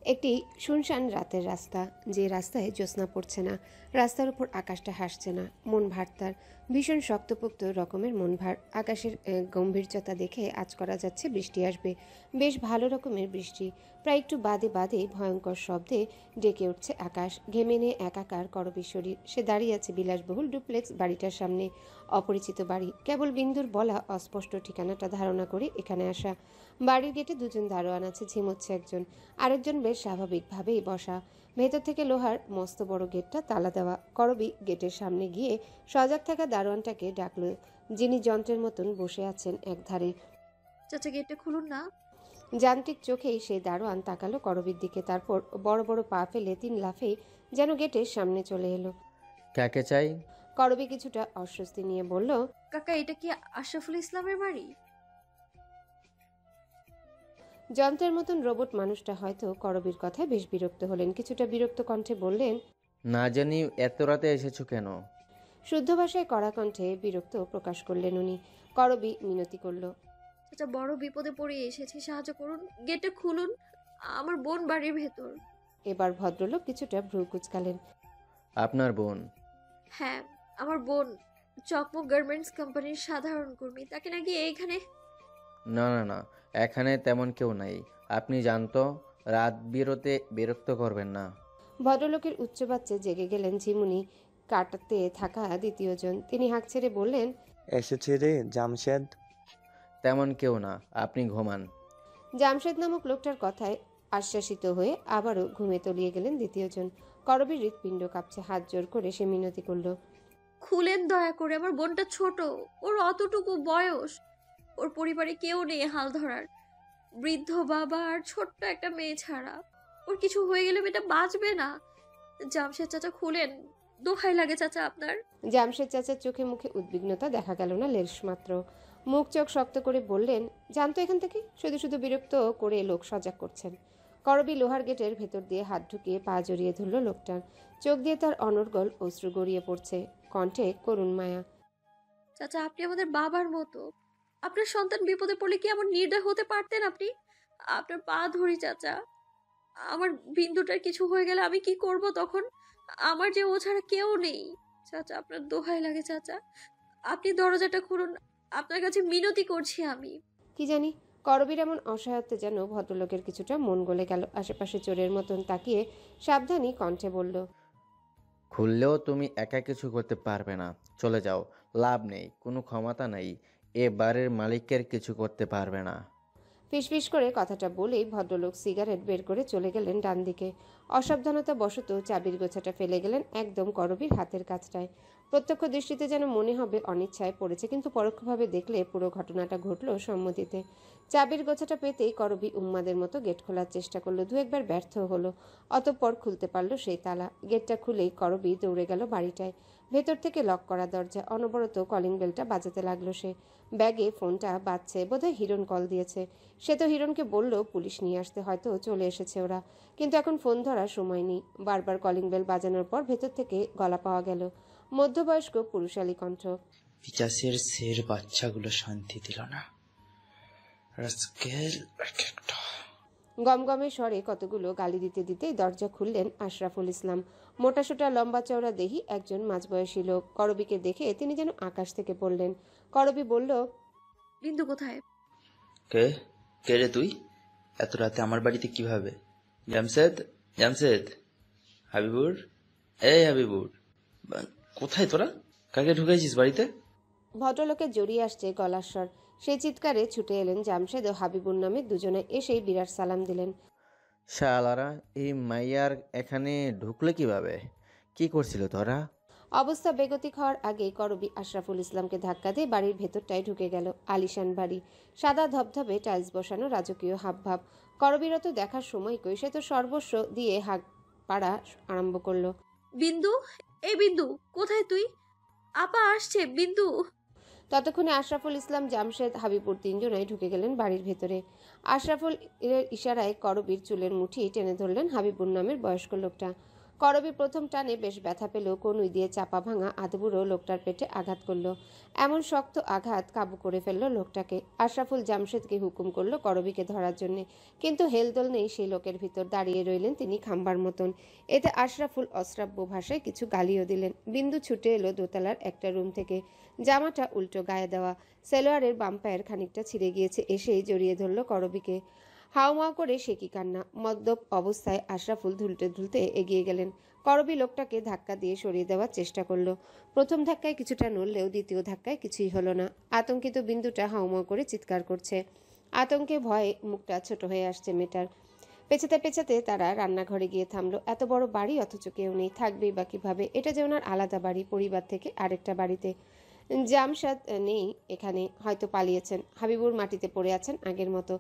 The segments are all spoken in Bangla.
একটি শুনশান রাতের রাস্তা, যে রাস্তায় জ্যোৎস্না পড়ছে না, রাস্তার উপর আকাশটা হাসছে না, মন ভার তার, ভীষণ শক্তপোক্ত রকমের মন ভার। আকাশের গম্ভীর্যতা দেখে আজ করা যাচ্ছে বৃষ্টি আসবে, বেশ ভালো রকমের বৃষ্টি। প্রায় একটু বাদে বাদে ভয়ঙ্কর শব্দে ডেকে উঠছে আকাশ। ঘেমে নিয়ে একাকার করবীর শরীর। সে দাঁড়িয়ে আছে বিলাসবহুল ডুপ্লেক্স বাড়িটার সামনে। অপরিচিত বাড়ি, কেবল বিন্দুর বলা অস্পষ্ট ঠিকানাটা ধারণা করে এখানে আসা। বাড়ির গেটে দুজন দারোয়ান আছে, ঝিমোচ্ছে একজন, আরেকজন বেশ স্বাভাবিকভাবেই বসা। ভেতর থেকে লোহার মস্ত বড় গেটটা তালা দেওয়া। করবী গেটের সামনে গিয়ে সজাগ থাকা দারোয়ানটাকে ডাকল, যিনি যন্ত্রের মতন বসে আছেন একধারে। চাচা গেটটা খুলুন না। যান্ত্রিক চোখেই সেই দারোয়ান তাকালো করবীর দিকে, তারপর বড় বড় পা ফেলে 3 লাফে যেন গেটের সামনে চলে এলো। কাকে চাই? করবী কিছুটা অস্বস্তি নিয়ে বলল, কাকা, এটা কি আশরাফুল ইসলামের বাড়ি? যন্ত্রের মতন রোবট মানুষটা হয়তো করবীর কথায় বেশ বিরক্ত হলেন। কিছুটা বিরক্ত কণ্ঠে বললেন, না জানি এত রাতে এসেছো কেন? শুদ্ধ ভাষায় কড়া কণ্ঠে বিরক্ত প্রকাশ করলেন উনি। করবী মিনতি করল, চাচা বড় বিপদে পড়ে এসেছি, সাহায্য করুন, গেটটা খুলুন, আমার বোন বাড়ির ভেতর। এবার ভদ্রলোক কিছুটা ভ্রু কুচকালেন। আপনার বোন? হ্যাঁ, আমার বোন চকমক গার্মেন্টস কোম্পানির সাধারণ কর্মী, তাকে নাকি এইখানে। না না না, এখানে তেমন কেউ নাই। আপনি জানতো, রাত বিরতে বিরক্ত করবেন না। ভদ্রলোকের উচ্চবাচ্যে জেগে গেলেন ঝিমুনি কাটাতে থাকা দ্বিতীয়জন। তিনি হাঁক ছেড়ে বললেন, এসেছে রে জামশেদ। তেমন কেউ না, আপনি ঘুমান। জামশেদ নামক লোকটার কথায় আশ্বাসিত হয়ে আবারও ঘুমে তলিয়ে গেলেন দ্বিতীয়জন। করবীর হৃৎপিণ্ড কাঁপছে, হাত জোর করে সে মিনতি করল, খুলেন দয়া করে, আমার বোনটা ছোট, ওর অতটুকু বয়স, ওর পরিবারে কেউ নেই হাল ধরার, বৃদ্ধ বাবা আর ছোট্ট একটা মেয়ে ছাড়া। ওর কিছু হয়ে গেলে মেয়েটা বাঁচবে না। জামশেদ চাচা খুলেন, দোহাই লাগে চাচা আপনার। জামশেদ চাচার চোখে মুখে উদ্বিগ্নতা দেখা গেল না লেশ মাত্র। মুখ চোখ শক্ত করে বললেন, জানতো এখান থেকে, শুধু শুধু বিরক্ত করে লোক সজাগ করছেন। করবী লোহার গেটের ভেতর দিয়ে হাত ঢুকিয়ে পা জড়িয়ে ধরল লোকটার। চোখ দিয়ে তার অনর্গল অশ্রু গড়িয়ে পড়ছে, কণ্ঠে করুণ মায়া। চাচা, আপনি আমাদের বাবার মতো, আপনার সন্তান বিপদে পড়লে কি এমন নির্দয় হতে পারতেন আপনি? আপনার পা ধরি চাচা, আমার বিন্দুটার কিছু হয়ে গেলে আমি কি করব তখন? আমার যে ও ছাড়া কেউ নেই। চাচা, আপনার দোহাই লাগে চাচা, আপনি দরজাটা খুলুন, আপনার কাছে মিনতি করছি আমি। কি জানি, করবীর এমন অসহায়ত্বে যেন ভদ্রলোকের কিছুটা মন গলে গেল। আশেপাশে চোরের মতন তাকিয়ে সাবধানী কণ্ঠে বলল, খুললেও তুমি একা কিছু করতে পারবে না। চলে যাও, লাভ নেই, কোনো ক্ষমতা নাই। এ বাড়ির মালিকের কিছু করতে পারবে না। ফিসফিস করে কথাটা বলেই ভদ্রলোক সিগারেট বের করে চলে গেলেন ডান দিকে। অসাবধানতা বশত চাবির গোছাটা ফেলে গেলেন একদম করবীর হাতের কাছটায়। প্রত্যক্ষ দৃষ্টিতে যেন মনে হবে অনিচ্ছায় পড়েছে, কিন্তু পরোক্ষভাবে দেখলে পুরো ঘটনাটা ঘটল সম্মতিতে। চাবির গোছাটা পেতেই করবী উন্মাদের মতো গেট খোলার চেষ্টা করলো, 2-1বার ব্যর্থ হলো। অতঃপর খুলতে পারল সেই তালা। গেটটা খুলেই করবী দৌড়ে গেল বাড়িটায়। ভেতর থেকে লক করা দরজা, অনবরত কলিং বেলটা বাজাতে লাগলো সে। ব্যাগে ফোনটা বাজছে, বোধহয় হিরণ কল দিয়েছে। সে তো হিরণকে বলল পুলিশ নিয়ে আসতে, হয়তো চলে এসেছে ওরা, কিন্তু এখন ফোন ধরার সময় নেই। বারবার কলিং বেল বাজানোর পর ভেতর থেকে গলা পাওয়া গেল, মধ্যবয়স্ক পুরুষালী কণ্ঠ। পিচাসের শের বাচ্চাগুলো শান্তি দিল না, রাস্কেল একটা। গমগমে স্বরে কতগুলো গালি দিতে দিতেই দরজা খুললেন আশরাফুল ইসলাম। মোটাসোটা লম্বা চওড়া দেহি একজন মাঝবয়সী লোক। করবীকে দেখে তিনি যেন আকাশ থেকে পড়লেন। করবী বলল, বিন্দু কোথায়? কে কে রে তুই? এত রাতে আমার বাড়িতে কিভাবে? জামশেদ, জামশেদ, হাবিবুর, এই হাবিবুর, কোথায় তোরা? কাকে ঢুকাইছিস বাড়িতে? ভদ্রলোকে জড়িয়ে আসছে গলার স্বর। সেই চিৎকারে ছুটে এলেন জামশেদ ও হাবিবুর নামে দুজনে, এসেই বিরাট সালাম দিলেন। শালারা, এই মাইয়ার এখানে ঢুকলে কিভাবে? কি করছিল তোরা? অবস্থা বেগতিক হওয়ার আগেই করবী আশরাফুল ইসলামকে ধাক্কা দিয়ে বাড়ির ভেতরটায় ঢুকে গেল। আলিশান বাড়ি, সাদা ধবধবে টাইলস বসানো, রাজকীয় হাবভাব। করবীরত দেখার সময় কই সে তো সর্বস্ব দিয়ে হাঁক পাড়া আরম্ভ করলো। বিন্দু, এই বিন্দু, কোথায় তুই? আপা আসছে, বিন্দু। ততক্ষণে আশরাফুল ইসলাম, জামশেদ, হাবিবুর তিনজনাই ঢুকে গেলেন বাড়ির ভেতরে। আশরাফুল এর ইশারায় করবীর চুলের মুঠি টেনে ধরলেন হাবিবুর নামের বয়স্ক লোকটা। করবী প্রথম টানে বেশ ব্যথা পেল, কনুই দিয়ে চাপা ভাঙা আধবুড়ো লোকটার পেটে আঘাত করলো। এমন শক্ত আঘাত কাবু করে ফেললো লোকটাকে। আশরাফুল জামশেদকে হুকুম করলো করবীকে ধরার জন্যে, কিন্তু হেলদোল নেই সেই লোকের ভিতর। দাঁড়িয়ে রইলেন তিনি খাম্বার মতন। এতে আশরাফুল অশ্রাব্য ভাষায় কিছু গালিও দিলেন। বিন্দু ছুটে এলো দোতলার একটা রুম থেকে, জামাটা উল্টো গায়ে দেওয়া, সেলোয়ারের বাম পায়ের খানিকটা ছিঁড়ে গিয়েছে। এসেই জড়িয়ে ধরল করবীকে। হাউমাউ করে সে কি কান্না! মদ্যপ অবস্থায় আশরাফুল ধুলতে ধুলতে এগিয়ে গেলেন। করবী লোকটাকে ধাক্কা দিয়ে সরিয়ে দেওয়ার চেষ্টা করলো। প্রথম ধাক্কায় কিছুটা নড়লেও দ্বিতীয় ধাক্কায় কিছুই হলো না। আতঙ্কিত বিন্দুটা হাউমাউ করে চিৎকার করছে। আতঙ্কে ভয়ে মুখটা ছোট হয়ে আসছে মেয়েটার। পেছাতে পেছাতে তারা রান্নাঘরে গিয়ে থামলো। এত বড় বাড়ি অথচ কেউ নেই, থাকবেই বা কিভাবে? এটা যে ওনার আলাদা বাড়ি, পরিবার থেকে আরেকটা বাড়িতে। জামশাদ নেই এখানে, হয়তো পালিয়েছেন। হাবিবুর মাটিতে পড়ে আছেন আগের মতো,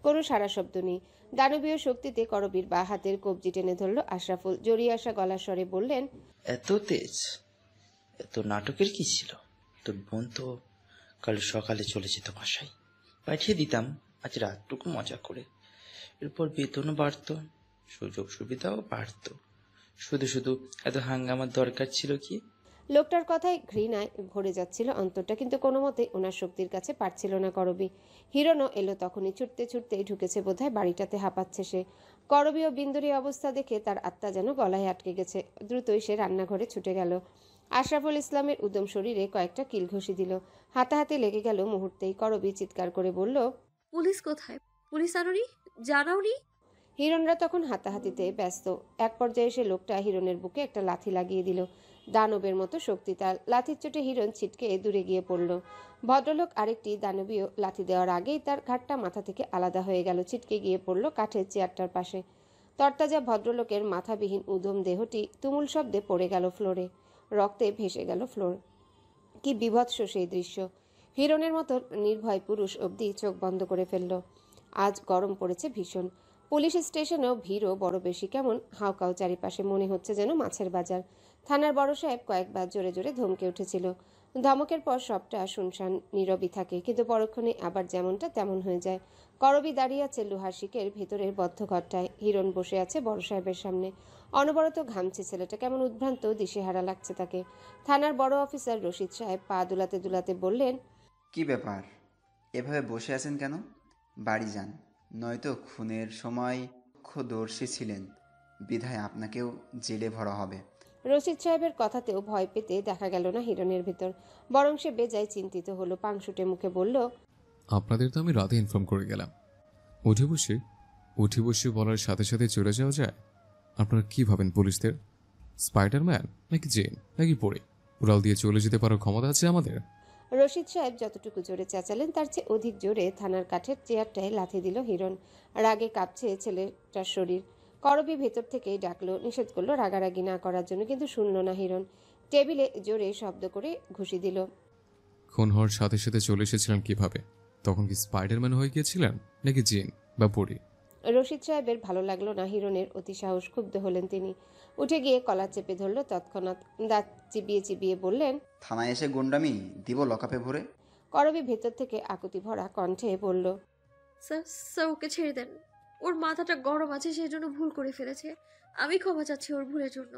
কোনো সারা শব্দ নেই। দানবীয় শক্তিতে করবীর বা হাতের কবজি টেনে ধরল আশরাফুল। জড়িয়ে আসা গলার স্বরে বললেন, এত তেজ, এত নাটকের কি ছিল? তোর বোন তো কাল সকালে চলে যেত বাসায়, পাঠিয়ে দিতাম আজ রাতটুকু মজা করে। এরপর বেতনও বাড়তো, সুযোগ সুবিধাও বাড়তো। শুধু শুধু এত হাঙ্গামার দরকার ছিল কি? লোকটার কথায় ঘৃণায় ভরে যাচ্ছিল অন্তরটা, কিন্তু কোনো মতে ওনার শক্তির কাছে পারছিল না করবী। হিরণও এলো তখনই, ছুটতে ছুটতে ঢুকেছে বোধহয় বাড়িটাতে, হাঁপাচ্ছে সে। করবী ও বিন্দুর এই অবস্থা দেখে তার আত্মা যেন গলায় আটকে গেছে। দ্রুতই সে রান্নাঘরে ছুটে গেল। আশরাফুল ইসলামের উদম শরীরে কয়েকটা কিল ঘষি দিল। হাতাহাতি লেগে গেল মুহূর্তেই। করবী চিৎকার করে বলল, পুলিশ কোথায়? পুলিশ আনোনি? জানাওনি? হিরণরা তখন হাতাহাতিতে ব্যস্ত। এক পর্যায়ে এসে লোকটা হিরণের বুকে একটা লাথি লাগিয়ে দিল। দানবের মতো শক্তি তার। লাথির চোটে হিরণ ছিটকে দূরে গিয়ে পড়ল। ভদ্রলোক আরেকটি দানবীয় লাথি দেওয়ার আগেই তার ঘাটটা মাথা থেকে আলাদা হয়ে গেল, ছিটকে গিয়ে পড়ল কাঠের চেয়ারটার পাশে। তরতাজা ভদ্রলোকের মাথাবিহীন উদম দেহটি তুমুল শব্দে পড়ে গেল ফ্লোরে। রক্তে ভেসে গেল ফ্লোর। কি বিভৎস সেই দৃশ্য! হিরণের মতো নির্ভয় পুরুষ অবধি চোখ বন্ধ করে ফেলল। আজ গরম পড়েছে ভীষণ। পুলিশ স্টেশনেও ভিড়ও বড় বেশি। কেমন হাউকাউ চারিপাশে, মনে হচ্ছে যেন মাছের বাজার। থানার বড় সাহেব কয়েকবার জোরে জোরে ধমকে উঠেছিল। ধমকের পর সবটা শুনশান নীরবই থাকে, কিন্তু পরক্ষণে আবার যেমনটা তেমন হয়ে যায়। করবী দাঁড়িয়ে আছে লোহার শিকের ভেতরের বদ্ধ ঘরটায়। হিরণ বসে আছে বড় সাহেবের সামনে। অনবরত ঘামছে ছেলেটা, কেমন উদ্ভ্রান্ত, দিশেহারা লাগছে তাকে। থানার বড় অফিসার রশিদ সাহেব পা দুলাতে দুলাতে বললেন, কি ব্যাপার, এভাবে বসে আছেন কেন? বাড়ি যান, নয়তো খুনের সময় প্রত্যক্ষদর্শী ছিলেন বিধায় আপনাকেও জেলে ভরা হবে। রশিদ সাহেবের কথাতেও ভয় পেতে দেখা গেল না হিরণের ভিতর, বরং সে বেজায় চিন্তিত হলো। পাংশুটে মুখে বলল, আপনাদের তো আমি রাতে ইনফর্ম করে গেলাম। উঠে বসে বলার সাথে সাথে চলে যাওয়া যায়? আপনারা কি ভাবেন পুলিশদের? স্পাইডারম্যান নাকি জেন নাকি পড়ে উড়াল দিয়ে চলে যেতে পারার ক্ষমতা আছে আমাদের? রশিদ সাহেব যতটুকু জোরে চেঁচালেন তার চেয়ে অধিক জোরে থানার কাঠের চেয়ারটায় লাথি দিল হিরণ। রাগে কাঁপছে ছেলেটার শরীর। করবী ভেতর থেকেই ডাকলো, নিষেধ করলো রাগারাগি না করার জন্য, কিন্তু শুনল না হিরণ। টেবিলে জোরে শব্দ করে ঘুষি দিল। খুন হওয়ার সাথে সাথে চলে এসেছিলেন কিভাবে? তখন কি স্পাইডারম্যান হয়ে গিয়েছিলেন নাকি জেন বা পড়ে? রশিদ সাহেবের ভালো লাগলো না হিরণের অতি সাহস। ক্ষুব্ধ হলেন তিনি। উঠে গিয়ে কলার চেপে ধরল তৎক্ষণাৎ। দাঁত চিবিয়ে চিবিয়ে বললেন, থানায় এসে গুন্ডামি দিব লকআপে ভরে। করবী ভেতর থেকে আকুতি ভরা কণ্ঠে বলল, স্যার স্যার ওকে ছেড়ে দেন। ওর মাথাটা গরম আছে, সেই জন্য ভুল করে ফেলেছে। আমি ক্ষমা চাচ্ছি ওর ভুলের জন্য।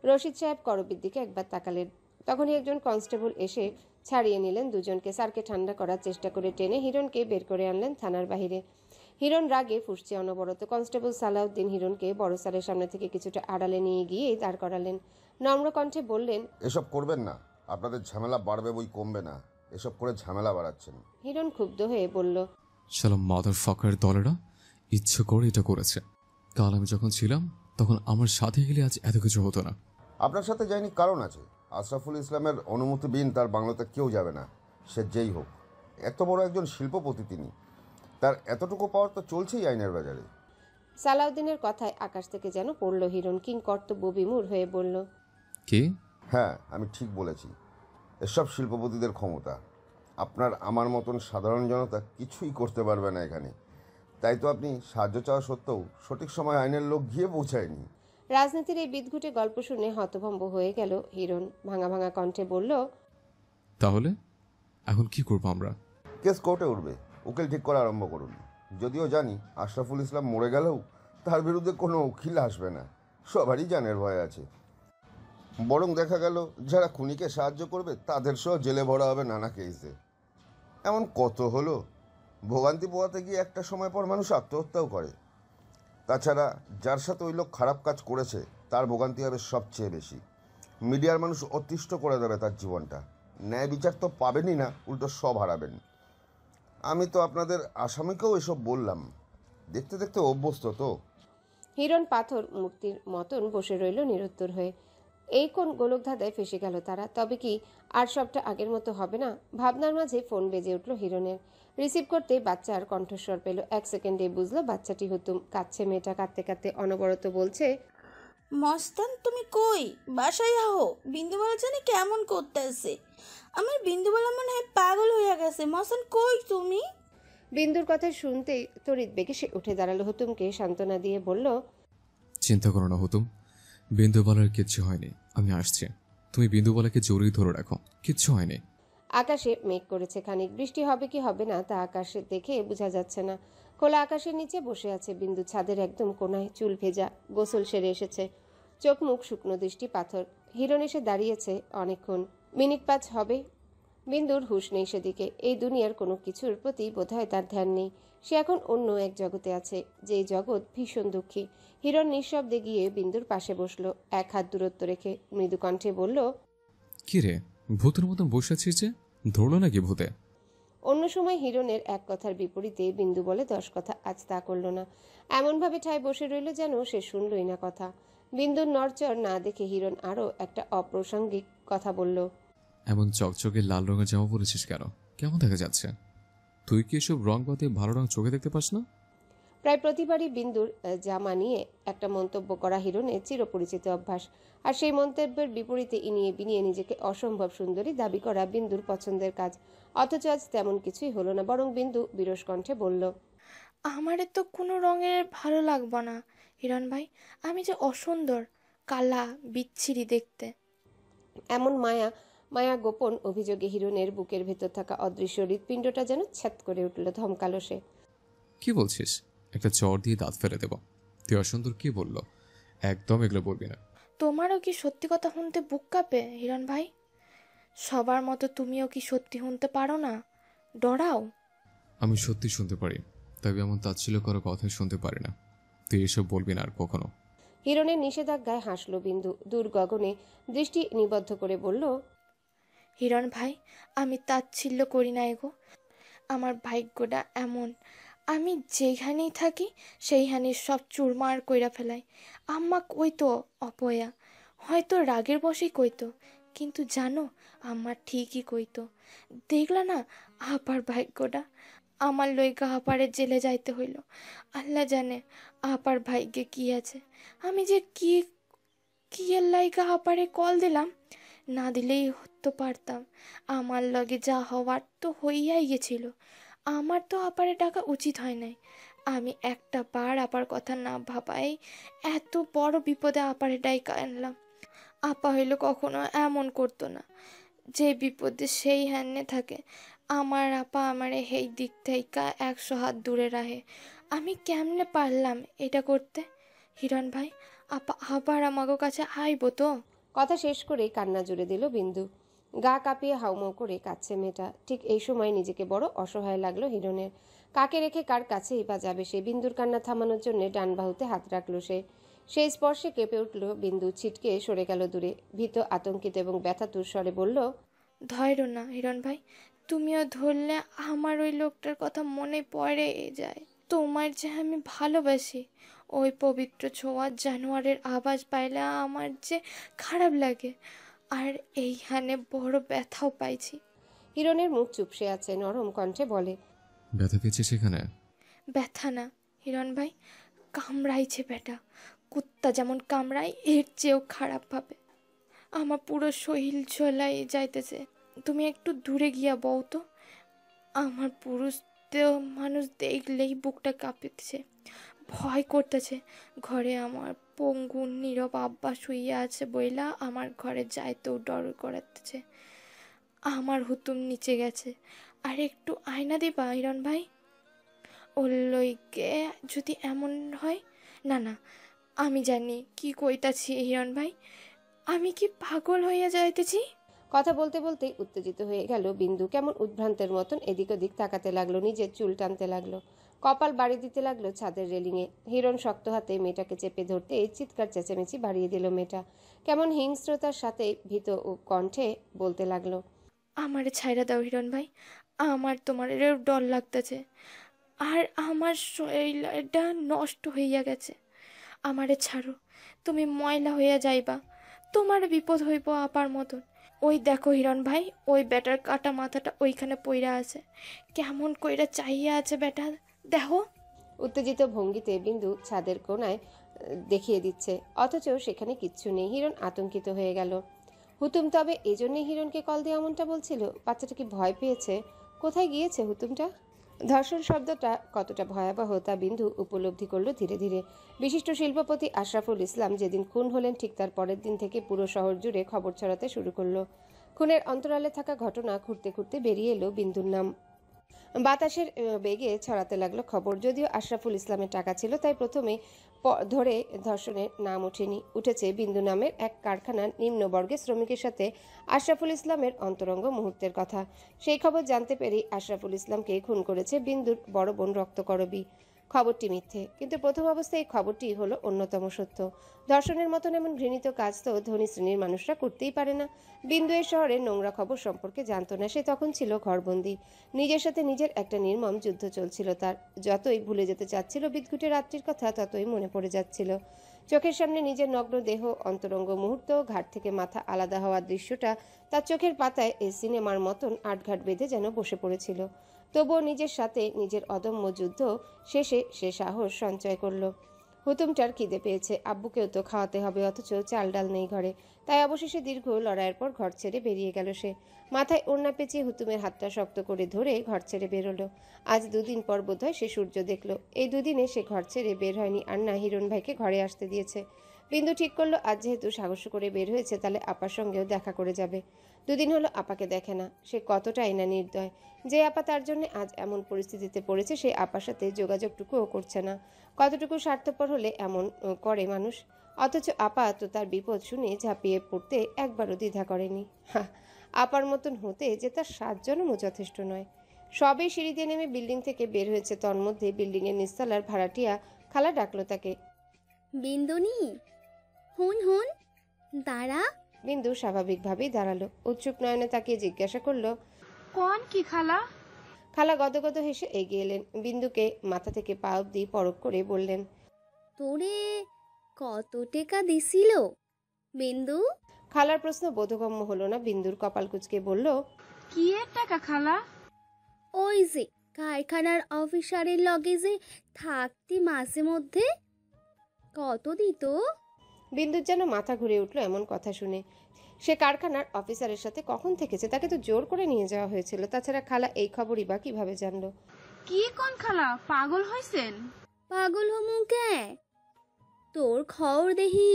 রশিদ সাহেব করবীর দিকে একবার তাকালেন। তখনই একজন কনস্টেবল এসে ছাড়িয়ে নিলেন দুজনকে। স্যারকে ঠান্ডা করার চেষ্টা করে টেনে হিরণকে বের করে আনলেন থানার বাহিরে। হিরণ রাগে ফুঁসছে অনবরত। কনস্টেবল সালাউদ্দিন হিরণকে বড় স্যারের সামনে থেকে কিছুটা আড়ালে নিয়ে গিয়েই দাঁড় করালেন। নম্র কণ্ঠে বললেন, এসব করবেন না, আপনাদের ঝামেলা বাড়বে বই কমবে না। এসব করে ঝামেলা বাড়াচ্ছেন। হিরণ ক্ষুব্ধ হয়ে বলল, শালা মাদার ফাকার দলেরা ইচ্ছে করে এটা করেছে। কাল আমি যখন ছিলাম তখন আমার সাথে গেলে আজ এত কিছু হতো না। আপনার সাথে যায়নি কারণ আছে। আশরাফুল ইসলামের অনুমতি বিন তার বাংলোতে কেউ যাবে না, সে যেই হোক। এত বড় একজন শিল্পপতি তিনি, তার এতটুকু পাওয়ার তো চলছেই আইনের বাজারে। সালাউদ্দিনের কথায় আকাশ থেকে যেন পড়ল হিরণ। কিং কর্তব্য বিমূঢ় হয়ে বলল, কে? হ্যাঁ, আমি ঠিক বলেছি। এসব শিল্পপতিদের ক্ষমতা। আপনার আমার মতন সাধারণ জনতা কিছুই করতে পারবে না এখানে। তাই তো আপনি সাহায্য চাওয়া সত্ত্বেও সঠিক সময় আইনের লোক গিয়ে পৌঁছায়নি। রাজনীতির এই বিদঘুটে গল্প শুনে হতভম্ব হয়ে গেল হিরণ। ভাঙা ভাঙা কণ্ঠে বলল, তাহলে এখন কি করবো আমরা? কেস কোর্টে উঠবে, উকিল ঠিক করা আরম্ভ করুন। যদিও জানি আশরাফুল ইসলাম মরে গেলেও তার বিরুদ্ধে কোনো উকিল আসবে না। সবারই জানের ভয় আছে। বরং দেখা গেল যারা খুনিকে সাহায্য করবে তাদের সহ জেলে ভরা হবে নানা কেসে। এমন কত হলো, ভোগান্তি পোহাতে গিয়ে একটা সময় পর মানুষ আত্মহত্যাও করে। তাছাড়া যার সাথে ওই লোক খারাপ কাজ করেছে তার ভোগান্তি হবে সবচেয়ে বেশি। মিডিয়ার মানুষ অতিষ্ঠ করে দেবে তার জীবনটা। ন্যায় বিচার তো পাবেনই না, উল্টো সব হারাবেন। আমি তো আপনাদের আসামিকেও এসব বললাম, দেখতে দেখতে অভ্যস্ত তো। হিরণ পাথর মূর্তির মতন বসে রইল নিরুত্তর হয়ে। এই কোন গোলকধাঁধায় ফেসে গেল তারা? তবে কি আর সবটা আগের মতো হবে না? ভাবনার মাঝে ফোন বেজে উঠল হিরণের। রিসিভ করতে বাচ্চার কণ্ঠস্বর পেল। 1 সেকেন্ডে বুঝলো বাচ্চাটি হুতুম। কাঁদছে মেয়েটা, কাঁদতে কাঁদতে অনবরত বলছে, মস্তান তুমি কই? বাসায় আহো, বিন্দুবালা জানি কেমন করতেছে। আমার বিন্দুবালা মনে হয় পাগল হইয়া গেছে। মস্তান কই তুমি? বিন্দুর কথা শুনতেই তড়িৎ বেগে সে উঠে দাঁড়ালো। হুতুমকে সান্ত্বনা দিয়ে বলল, চিন্তা করো না হুতুম, বিন্দুবালার কিচ্ছু হয়নি, আমি আসছি। তুমি বিন্দুবালাকে জড়িয়ে ধরে রাখো, কিচ্ছু হয়নি। আকাশে মেঘ করেছে খানিক। বৃষ্টি হবে কি হবে না তা আকাশে দেখে বোঝা যাচ্ছে না। খোলা আকাশের নিচে বসে আছে বিন্দু, ছাদের একদম কোনায়, চুল ভেজা, গোসল সেরে এসেছে, চোখ মুখ শুকনো, দৃষ্টি পাথর। হিরণ এসে দাঁড়িয়েছে অনেকক্ষণ, মিনিট 5 হবে। বিন্দুর হুঁশ নেই সেদিকে। এই দুনিয়ার কোনো কিছুর প্রতি বোধহয় তার ধ্যান নেই। সে এখন অন্য এক জগতে আছে, যে জগৎ ভীষণ দুঃখী। হিরণ নিঃশব্দে গিয়ে বিন্দুর পাশে বসলো, 1 হাত দূরত্ব রেখে মৃদু কণ্ঠে বলল, কি রে, ভূতের মতন বসে আছিস যে? ধরলো নাকি ভূতে? অন্য সময় হিরণের এক কথার বিপরীতে বিন্দু বলে 10 কথা, আজ তা করল না। এমনভাবে ঠায় বসে রইল যেন সে শুনলই না কথা। বিন্দুর নড়চড় না দেখে হিরণ আরও একটা অপ্রাসঙ্গিক কথা বলল, এমন চকচকে লাল রঙের জামা পরেছিস কেন? কেমন দেখা যাচ্ছে? তুই কি এসব রং বাদে ভালো রং চোখে দেখতে পাস না? প্রায় প্রতিবারই বিন্দুর জামা নিয়ে একটা মন্তব্য করা হিরণের চিরপরিচিত অভ্যাস। আর সেই মন্তব্যের বিপরীতে ইনিয়ে বিনিয়ে নিজেকে অসম্ভব সুন্দরী দাবি করা বিন্দুর পছন্দের কাজ। অথচ আজ তেমন কিছুই হলো না, বরং বিন্দু বিরস কণ্ঠে বলল, আমারে তো কোনো রঙের ভালো লাগবে না হিরণ ভাই, আমি যে অসুন্দর, কালা, বিচ্ছিরি দেখতে। এমন মায়া মায়া গোপন অভিযোগে হিরণের বুকের ভেতর থাকা অদৃশ্য হৃৎপিণ্ডটা যেন ছ্যাদ করে উঠল। ধমকালো সে, কি বলছিস? একটা চর দিয়ে দাঁত ফেলে দেব। তুই অসুন্দর কি বললো? একদম এগুলো বলবি না। তোমারও কি সত্যি কথা শুনতে বুক কাঁপে হিরণ ভাই? সবার মতো তুমিও কি সত্যি শুনতে পারো না? ডরাও? আমি সত্যি শুনতে পারি, তবে এমন তাচ্ছিল্য করার কথাই শুনতে পারি না। তুই এসব বলবি না আর কখনো। হিরণের নিষেধাজ্ঞায় হাসল বিন্দু। দূর গগনে দৃষ্টি নিবদ্ধ করে বলল, হিরণ ভাই, আমি তাচ্ছিল্য করি না এগো। আমার ভাগ্যটা এমন, আমি যেইখানেই থাকি সেইখানে সব চুরমার কইরা ফেলাই। আম্মা কইতো অপয়া, হয়তো রাগের বশেই কইতো, কিন্তু জানো আমার ঠিকই কইতো। দেখলা না আপার ভাগ্যটা? আমার লইগা আপারে জেলে যাইতে হইল। আল্লাহ জানে আপার ভাগ্যে কি আছে। আমি যে কি কি এর লাইগা আপারে কল দিলাম, না দিলেই তো পারতাম। আমার লগে যা হওয়ার তো হইয়াই গেছিল। আমার তো আপারে ডাকা উচিত হয় নাই। আমি একটা বার আপার কথা না ভাবাই এত বড় বিপদে আপারে ডাইকা আনলাম। আপা হইল কখনো এমন করতো না। যে বিপদে সেই হ্যান্নে থাকে, আমার আপা আমারে সেই দিক থেকে 100 হাত দূরে রাখে। আমি কেমনে পারলাম এটা করতে? হিরণ ভাই, আপা আবার আমাগো কাছে আইব তো? কথা শেষ করে কান্না জুড়ে দিল বিন্দু। গা কাঁপিয়ে হাউমাউ করে কাঁদছে মেয়েটা। ঠিক এই সময় নিজেকে বড় অসহায় লাগলো হিরণের। কাকে রেখে কার কাছেই বা যাবে সে? বিন্দুর কান্না থামানোর জন্য ডান বাহুতে হাত রাখলো সে। সেই স্পর্শে কেঁপে উঠল বিন্দু, ছিটকে সরে গেল দূরে। ভীত, আতঙ্কিত এবং ব্যথাতুর স্বরে বলল, ধৈর্য না হিরণ ভাই, তুমিও ধরলে আমার ওই লোকটার কথা মনে পড়ে যায়। তোমার যে আমি ভালোবাসি, ওই পবিত্র ছোঁয়া জানোয়ারের আওয়াজ পাইলে আমার যে খারাপ লাগে, আর এইখানে বড় ব্যথাও পাইছি। হিরণের মুখ চুপসে আছে, নরম কণ্ঠে বলে, ব্যথা পেয়েছে সেখানে? ব্যথা না হিরণ ভাই, কামড়াইছে বেটা। কুত্তা যেমন কামড়ায় এর চেয়েও খারাপভাবে। আমার পুরো শরীর ঝোলাই যাইতেছে। তুমি একটু দূরে গিয়া বউ তো। আমার পুরুষ দেহ মানুষ দেখলেই বুকটা কাঁপিতেছে, ভয় করতেছে। ঘরে আমার পঙ্গু নীরব আব্বা শুইয়া আছে বইলা আমার ঘরে যাইতেও ডর করাতেছে। আমার হুতুম নিচে গেছে, আর একটু আয়না দিবা হিরণ ভাই? ওর লইগে যদি এমন হয়, না না, আমি জানি কি কইতাছি হিরণ ভাই, আমি কি পাগল হইয়া যাইতেছি? কথা বলতে বলতেই উত্তেজিত হয়ে গেল বিন্দু। কেমন উদ্ভ্রান্তের মতন এদিক ওদিক তাকাতে লাগলো, নিজের চুল টানতে লাগলো, কপাল বাড়ি দিতে লাগলো ছাদের রেলিংয়ে। হিরণ শক্ত হাতে মেয়েটাকে চেপে ধরতে চিৎকার চেঁচামেচি বাড়িয়ে দিল মেয়েটা। কেমন হিংস্রতার সাথে ভীত ও কণ্ঠে বলতে লাগলো, আমারে ছাইরা দাও হিরণ ভাই, আমার তোমার ডর লাগতেছে, আর আমার শরীরটা নষ্ট হইয়া গেছে। আমারে ছাড়ো, তুমি ময়লা হইয়া যাইবা, তোমার বিপদ হইব আপার মতন। ওই দেখো হিরণ ভাই, ওই বেটার কাটা মাথাটা ওইখানে পইরা আছে, কেমন কইরা চাইয়া আছে বেটা, দেখো। উত্তেজিত ভঙ্গিতে বিন্দু ছাদের কোণায় দেখিয়ে দিচ্ছে, অথচ সেখানে কিচ্ছু নেই। হিরণ আতঙ্কিত হয়ে গেল। হুতুম তবে এজন্যই হিরণকে কল দিয়ে এমনটা বলছিল? বাচ্চাটা কি ভয় পেয়েছে? কোথায় গিয়েছে হুতুমটা? ধর্ষণ শব্দটা কতটা ভয়াবহ তা বিন্দু উপলব্ধি করলো ধীরে ধীরে। বিশিষ্ট শিল্পপতি আশরাফুল ইসলাম যেদিন খুন হলেন ঠিক তার পরের দিন থেকে পুরো শহর জুড়ে খবর ছড়াতে শুরু করলো। খুনের অন্তরালে থাকা ঘটনা ঘুরতে ঘুরতে বেরিয়ে এলো বিন্দুর নাম। বাতাসের বেগে ছড়াতে লাগলো খবর। যদিও আশরাফুল ইসলামের টাকা ছিল, তাই প্রথমে ধরে ধর্ষণের নাম ওঠেনি। উঠেছে বিন্দু নামের এক কারখানার নিম্নবর্গের শ্রমিকের সাথে আশরাফুল ইসলামের অন্তরঙ্গ মুহূর্তের কথা। সেই খবর জানতে পেরেই আশরাফুল ইসলামকে খুন করেছে বিন্দুর বড় বোন রক্তকরবী। খবরটি মিথ্যে, কিন্তু প্রথম অবস্থায় এই খবরটি হলো অন্যতম সত্য। ধর্ষণের মতন এমন ঘৃণিত কাজ তো ধনী শ্রেণীর মানুষরা করতেই পারে না। বিন্দু এই শহরের নোংরা খবর সম্পর্কে জানতো না। সে তখন ছিল ঘরবন্দি। নিজের সাথে নিজের একটা নির্মম যুদ্ধ চলছিল তার। যতই ভুলে যেতে চাচ্ছিল বিদঘুটে রাত্রির কথা, ততই মনে পড়ে যাচ্ছিল। চোখের সামনে নিজের নগ্ন দেহ, অন্তরঙ্গ মুহূর্ত, ঘাট থেকে মাথা আলাদা হওয়ার দৃশ্যটা তার চোখের পাতায় এই সিনেমার মতন আটঘাট বেঁধে যেন বসে পড়েছিল। তবুও নিজের সাথে নিজের অদম্য যুদ্ধ শেষে সে সাহস সঞ্চয় করল। হুতুমটার খিদে পেয়েছে, আব্বুকেও তো খাওয়াতে হবে, অথচ চাল ডাল নেই ঘরে। তাই অবশেষে দীর্ঘ লড়াইয়ের পর ঘর ছেড়ে বেরিয়ে গেল সে। মাথায় ওড়না পেঁচিয়ে হুতুমের হাতটা শক্ত করে ধরে ঘর ছেড়ে বেরোলো। আজ দুদিন পর বোধহয় সে সূর্য দেখল। এই দুদিনে সে ঘর ছেড়ে বের হয়নি, আর না হিরণ ভাইকে ঘরে আসতে দিয়েছে। বিন্দু ঠিক করলো আজ যেহেতু সাহস করে বের হয়েছে, তাহলে আপার সঙ্গেও দেখা করে যাবে। দুদিন হলো আপাকে দেখে না। সে কতটাই না নির্দয়। যে আপা তার জন্য আজ এমন পরিস্থিতিতে পড়েছে, সেই আপার সাথে যোগাযোগটুকুও করছে না। কতটুকু স্বার্থপর হলে এমন করে মানুষ? অথচ আপা তো তার বিপদ শুনে ঝাঁপিয়ে পড়তে একবারও দ্বিধা করেনি। আপার মতন হতে যে তার 7 জনমও যথেষ্ট নয়। সবে সিঁড়ি দিয়ে নেমে বিল্ডিং থেকে বের হয়েছে, তন্মধ্যে বিল্ডিংয়ের নিচতলার ভাড়াটিয়া খালা ডাকলো তাকে। বিন্দুনি, হুন হুন, দাঁড়া। বিন্দু স্বাভাবিকভাবেই দাঁড়ালো। উৎসুক নয়নে তাকিয়ে জিজ্ঞাসা করলো, কোন কি খালা? খালা গদগদ হেসে এগিয়ে এলেন। বিন্দুকে মাথা থেকে পা অব্দি পরখ করে বললেন, তোরে কত টাকা দিছিল বিন্দু? খালার প্রশ্ন বোধগম্য হলো না। বিন্দুর কপাল কুঁচকে বলল, কি এর টাকা খালা? ওই যে কারখানার অফিসারের লগে যে থাকতি মাঝে মধ্যে, কত দিত? বিন্দুর যেন মাথা ঘুরে উঠলো এমন কথা শুনে। সে কারখানার অফিসারের সাথে কখন থেকেছে? তাকে তো জোর করে নিয়ে যাওয়া হয়েছিল। তাছাড়া খালা এই খবরই বা কিভাবে জানলো? কি কোন খালা, পাগল হইছেন? পাগল হমু কে? তোর খবর দেহি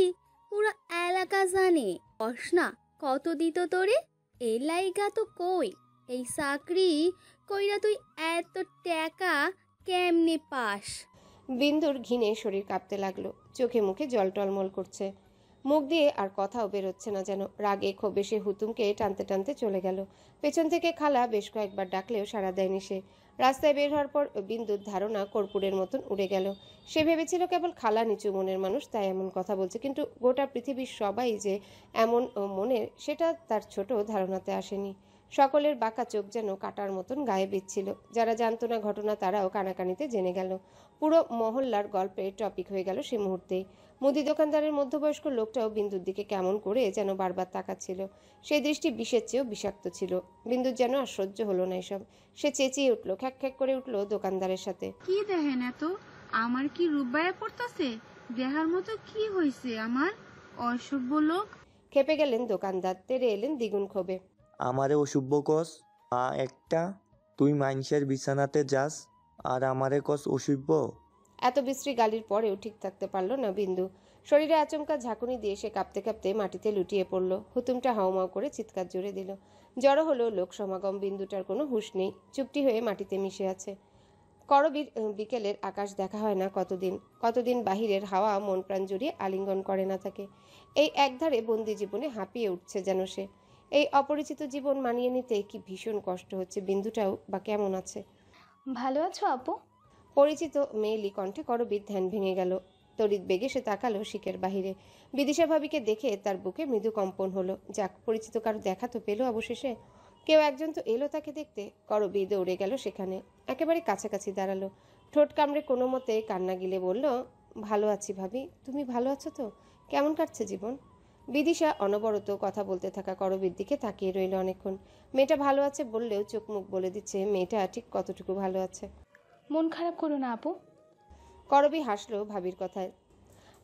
পুরো এলাকা জানে। কস না কত দিত তোরে? এই লাইগা তো কই, এই চাকরি কইরা তুই এত টাকা কেমনে পাস? বিন্দুর ঘিনে শরীর কাঁপতে লাগলো। চোখে মুখে জল টলমল করছে। মুখ দিয়ে আর কথাও বেরোচ্ছে না যেন। রাগে ক্ষোভে সে হুতুমকে টানতে টানতে চলে গেল। পেছন থেকে খালা বেশ কয়েকবার ডাকলেও সাড়া দেয়নি সে। রাস্তায় বের হওয়ার পর বিন্দুর ধারণা কর্পূরের মতন উড়ে গেল। সে ভেবেছিল কেবল খালা নিচু মনের মানুষ, তাই এমন কথা বলছে। কিন্তু গোটা পৃথিবীর সবাই যে এমন মনের, সেটা তার ছোট ধারণাতে আসেনি। সকলের বাঁকা চোখ যেন কাটার মতন গায়ে বিচ্ছিল। যারা জানতো না ঘটনা, তারাও কানাকানিতে জেনে গেল। পুরো মহল্লার গল্পের টপিক হয়ে গেল সে মুহূর্তেই। মুদি দোকানদারের মধ্যবয়স্ক লোকটাও বিন্দুর দিকে কেমন করে যেন বারবার তাকাচ্ছিল। সেই দৃষ্টি বিষের চেয়েও বিষাক্ত ছিল। বিন্দুর যেন আর সহ্য হলো না এসব। সে চেঁচিয়ে উঠল, খ্যাক খ্যাক করে উঠল দোকানদারের সাথে, কি দেখেন এত? আমার কি রূপবায়া পড়তাছে? দেহার মতো কি হইছে আমার? অসভ্য লোক। খেপে গেলেন দোকানদার। তেরে এলেন দ্বিগুণ ক্ষোভে। আমারে অসভ্য কস একটা? তুই মানুষের বিছানাতে যাস আর আমারে কস অসভ্য? এত বিশ্রী গালির পরেও ঠিক থাকতে পারল না বিন্দু। শরীরে আচমকা ঝাঁকুনি দিয়ে সে কাঁপতে কাঁপতে মাটিতে লুটিয়ে পড়ল। হুতুমটা হাউমাউ করে চিৎকার জুড়ে দিল। জড়ো হলো লোক সমাগম। বিন্দুটার কোনো হুঁশ নেই, চুপটি হয়ে মাটিতে মিশে আছে। করবীর বিকেলের আকাশ দেখা হয় না কতদিন কতদিন বাহিরের হাওয়া মন প্রাণ জুড়িয়ে আলিঙ্গন করে না থাকে। এই একধারে বন্দি জীবনে হাঁপিয়ে উঠছে যেন সে। এই অপরিচিত জীবন মানিয়ে নিতে কি ভীষণ কষ্ট হচ্ছে। বিন্দুটাও বা কেমন আছে? ভালো আছো আপু? পরিচিত মেয়েলি কণ্ঠে করবীর ধ্যান ভেঙে গেল। তড়িৎ বেগে সে তাকালো শিকের বাহিরে। বিদিশা ভাবিকে দেখে তার বুকে মৃদু কম্পন হলো। যাক, পরিচিত কারো দেখা তো পেল অবশেষে। কেউ একজন তো এলো তাকে দেখতে। করবী দৌড়ে গেল সেখানে, একেবারে কাছাকাছি দাঁড়ালো। ঠোঁট কামড়ে কোনো মতে কান্না গিলে বলল, ভালো আছি ভাবি, তুমি ভালো আছো তো? কেমন কাটছে জীবন? বিদিশা অনবরত কথা বলতে থাকা করবীর দিকে তাকিয়ে রইল অনেকক্ষণ। মেয়েটা ভালো আছে বললেও চোখ মুখ বলে দিচ্ছে মেয়েটা ঠিক কতটুকু ভালো আছে। মন খারাপ করো না আপু। করবী হাসলো ভাবির কথায়।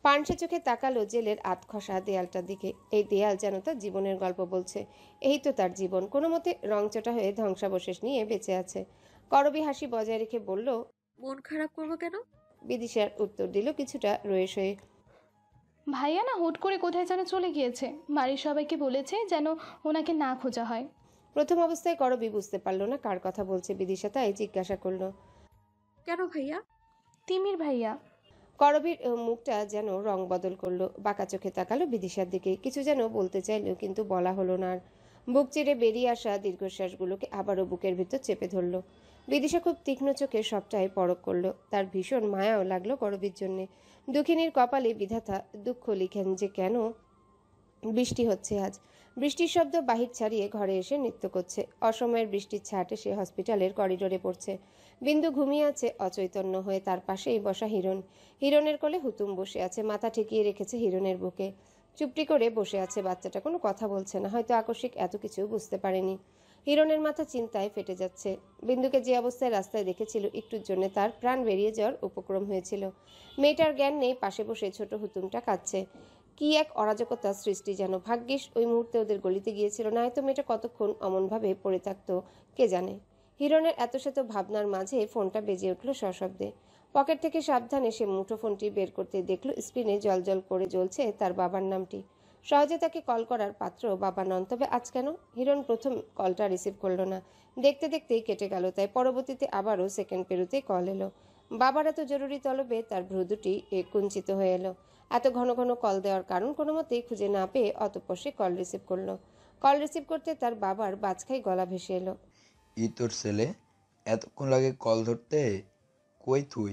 পানসে চোখে তাকালো জেলের আধখসা দেয়ালটার দিকে। এই দেয়াল যেন তার জীবনের গল্প বলছে। এই তো তার জীবন, কোনো মতে রংচটা হয়ে ধ্বংসাবশেষ নিয়ে বেঁচে আছে। করবী হাসি বজায় রেখে বলল, মন খারাপ করবো কেন? বিদিশার উত্তর দিল কিছুটা রয়েস হয়ে। ভাইয়া না হুট করে কোথায় যেন চলে গিয়েছে, বাড়ির সবাইকে বলেছে যেন ওনাকে না খোঁজা হয়। প্রথম অবস্থায় করবী বুঝতে পারল না কার কথা বলছে বিদিশা, তাই জিজ্ঞাসা করল, কেন ভাইয়া? তিমির ভাইয়া। করবীর মুখটা যেন রং বদল করলো। বাঁকা চোখে তাকালো বিদিশার দিকে। কিছু যেন বলতে চাইলো কিন্তু বলা হলো না আর। বুক চিরে বেরিয়ে আসা দীর্ঘশ্বাসগুলোকে আবারও বুকের ভিতর চেপে ধরল। বিদিশা খুব তীক্ষ্ণ চোখে সবটাই পরখ করলো। তার ভীষণ মায়াও লাগলো করবীর জন্যে। দুঃখিনীর কপালে বিধাতা দুঃখ লিখেন যে কেন বৃষ্টি হচ্ছে আজ। বৃষ্টির শব্দ বাহির ছাড়িয়ে ঘরে এসে নৃত্য করছে। অসময়ের বৃষ্টির ছাট এসে হসপিটালের করিডোরে পড়ছে। বিন্দু ঘুমিয়ে আছে অচৈতন্য হয়ে, তার পাশেই বসা হিরণ। হিরণের কোলে হুতুম বসে আছে, মাথা ঠেকিয়ে রেখেছে হিরণের বুকে। চুপটি করে বসে আছে বাচ্চাটা, কোনো কথা বলছে না। হয়তো আকস্মিক এত কিছু বুঝতে পারেনি। হিরণের মাথা চিন্তায় ফেটে যাচ্ছে। বিন্দুকে যে অবস্থায় রাস্তায় দেখেছিল একটুর জন্য তার প্রাণ বেরিয়ে যাওয়ার উপক্রম হয়েছিল। মেয়েটার জ্ঞান নেই, পাশে বসে ছোট হুতুমটা কাঁদছে। কি এক অরাজকতার সৃষ্টি যেন। ভাগ্যিস ওই মুহূর্তে ওদের গলিতে গিয়েছিল, না হয়তো মেয়েটা কতক্ষণ অমনভাবে পড়ে থাকতো কে জানে। হিরণের এত শত ভাবনার মাঝে ফোনটা বেজে উঠল সশব্দে। পকেট থেকে সাবধানে সে মুঠোফোনটি বের করতে দেখল স্ক্রিনে জলজল করে জ্বলছে তার বাবার নামটি। সহজে তাকে কল করার পাত্র বাবা নন, তবে আজ কেন? হিরণ প্রথম কলটা রিসিভ করলো না। দেখতে দেখতেই কেটে গেল, তাই পরবর্তীতে আবারও সেকেন্ড পেরুতে কল এলো। বাবার এত জরুরি তলবে তার ভ্রু দুটি কুঞ্চিত হয়ে এলো। এত ঘন ঘন কল দেওয়ার কারণ কোনো মতেই খুঁজে না পেয়ে অতঃপর সে কল রিসিভ করলো। কল রিসিভ করতে তার বাবার বাজখাই গলা ভেসে এলো, তোর ছেলে এতক্ষণ লাগে কল ধরতে? কই তুই?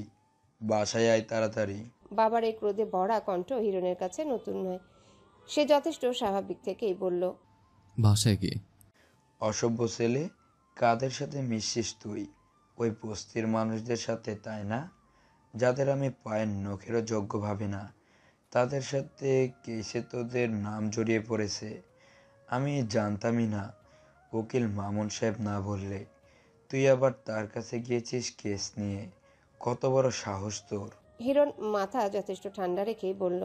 বাসায় আয় তাড়াতাড়ি। বাবার এই ক্রোধে ভরা কণ্ঠ হিরণের কাছে নতুন নয়। সে যথেষ্ট স্বাভাবিক থেকেই বলল, বাসায় কি? অসভ্য ছেলে, কাদের সাথে মিশছিস তুই? ওই বস্তির মানুষদের সাথে, তাই না? যাদের আমি পায়ের নখেরও যোগ্য ভাবি না, তাদের সাথে কেসে তোদের নাম জড়িয়ে পড়েছে। আমি জানতামই না, উকিল মামুন সাহেব না বললে। তুই আবার তার কাছে গিয়েছিস কেস নিয়ে? কত বড় সাহস তোর! হিরণ মাথা যথেষ্ট ঠান্ডা রেখেই বলল,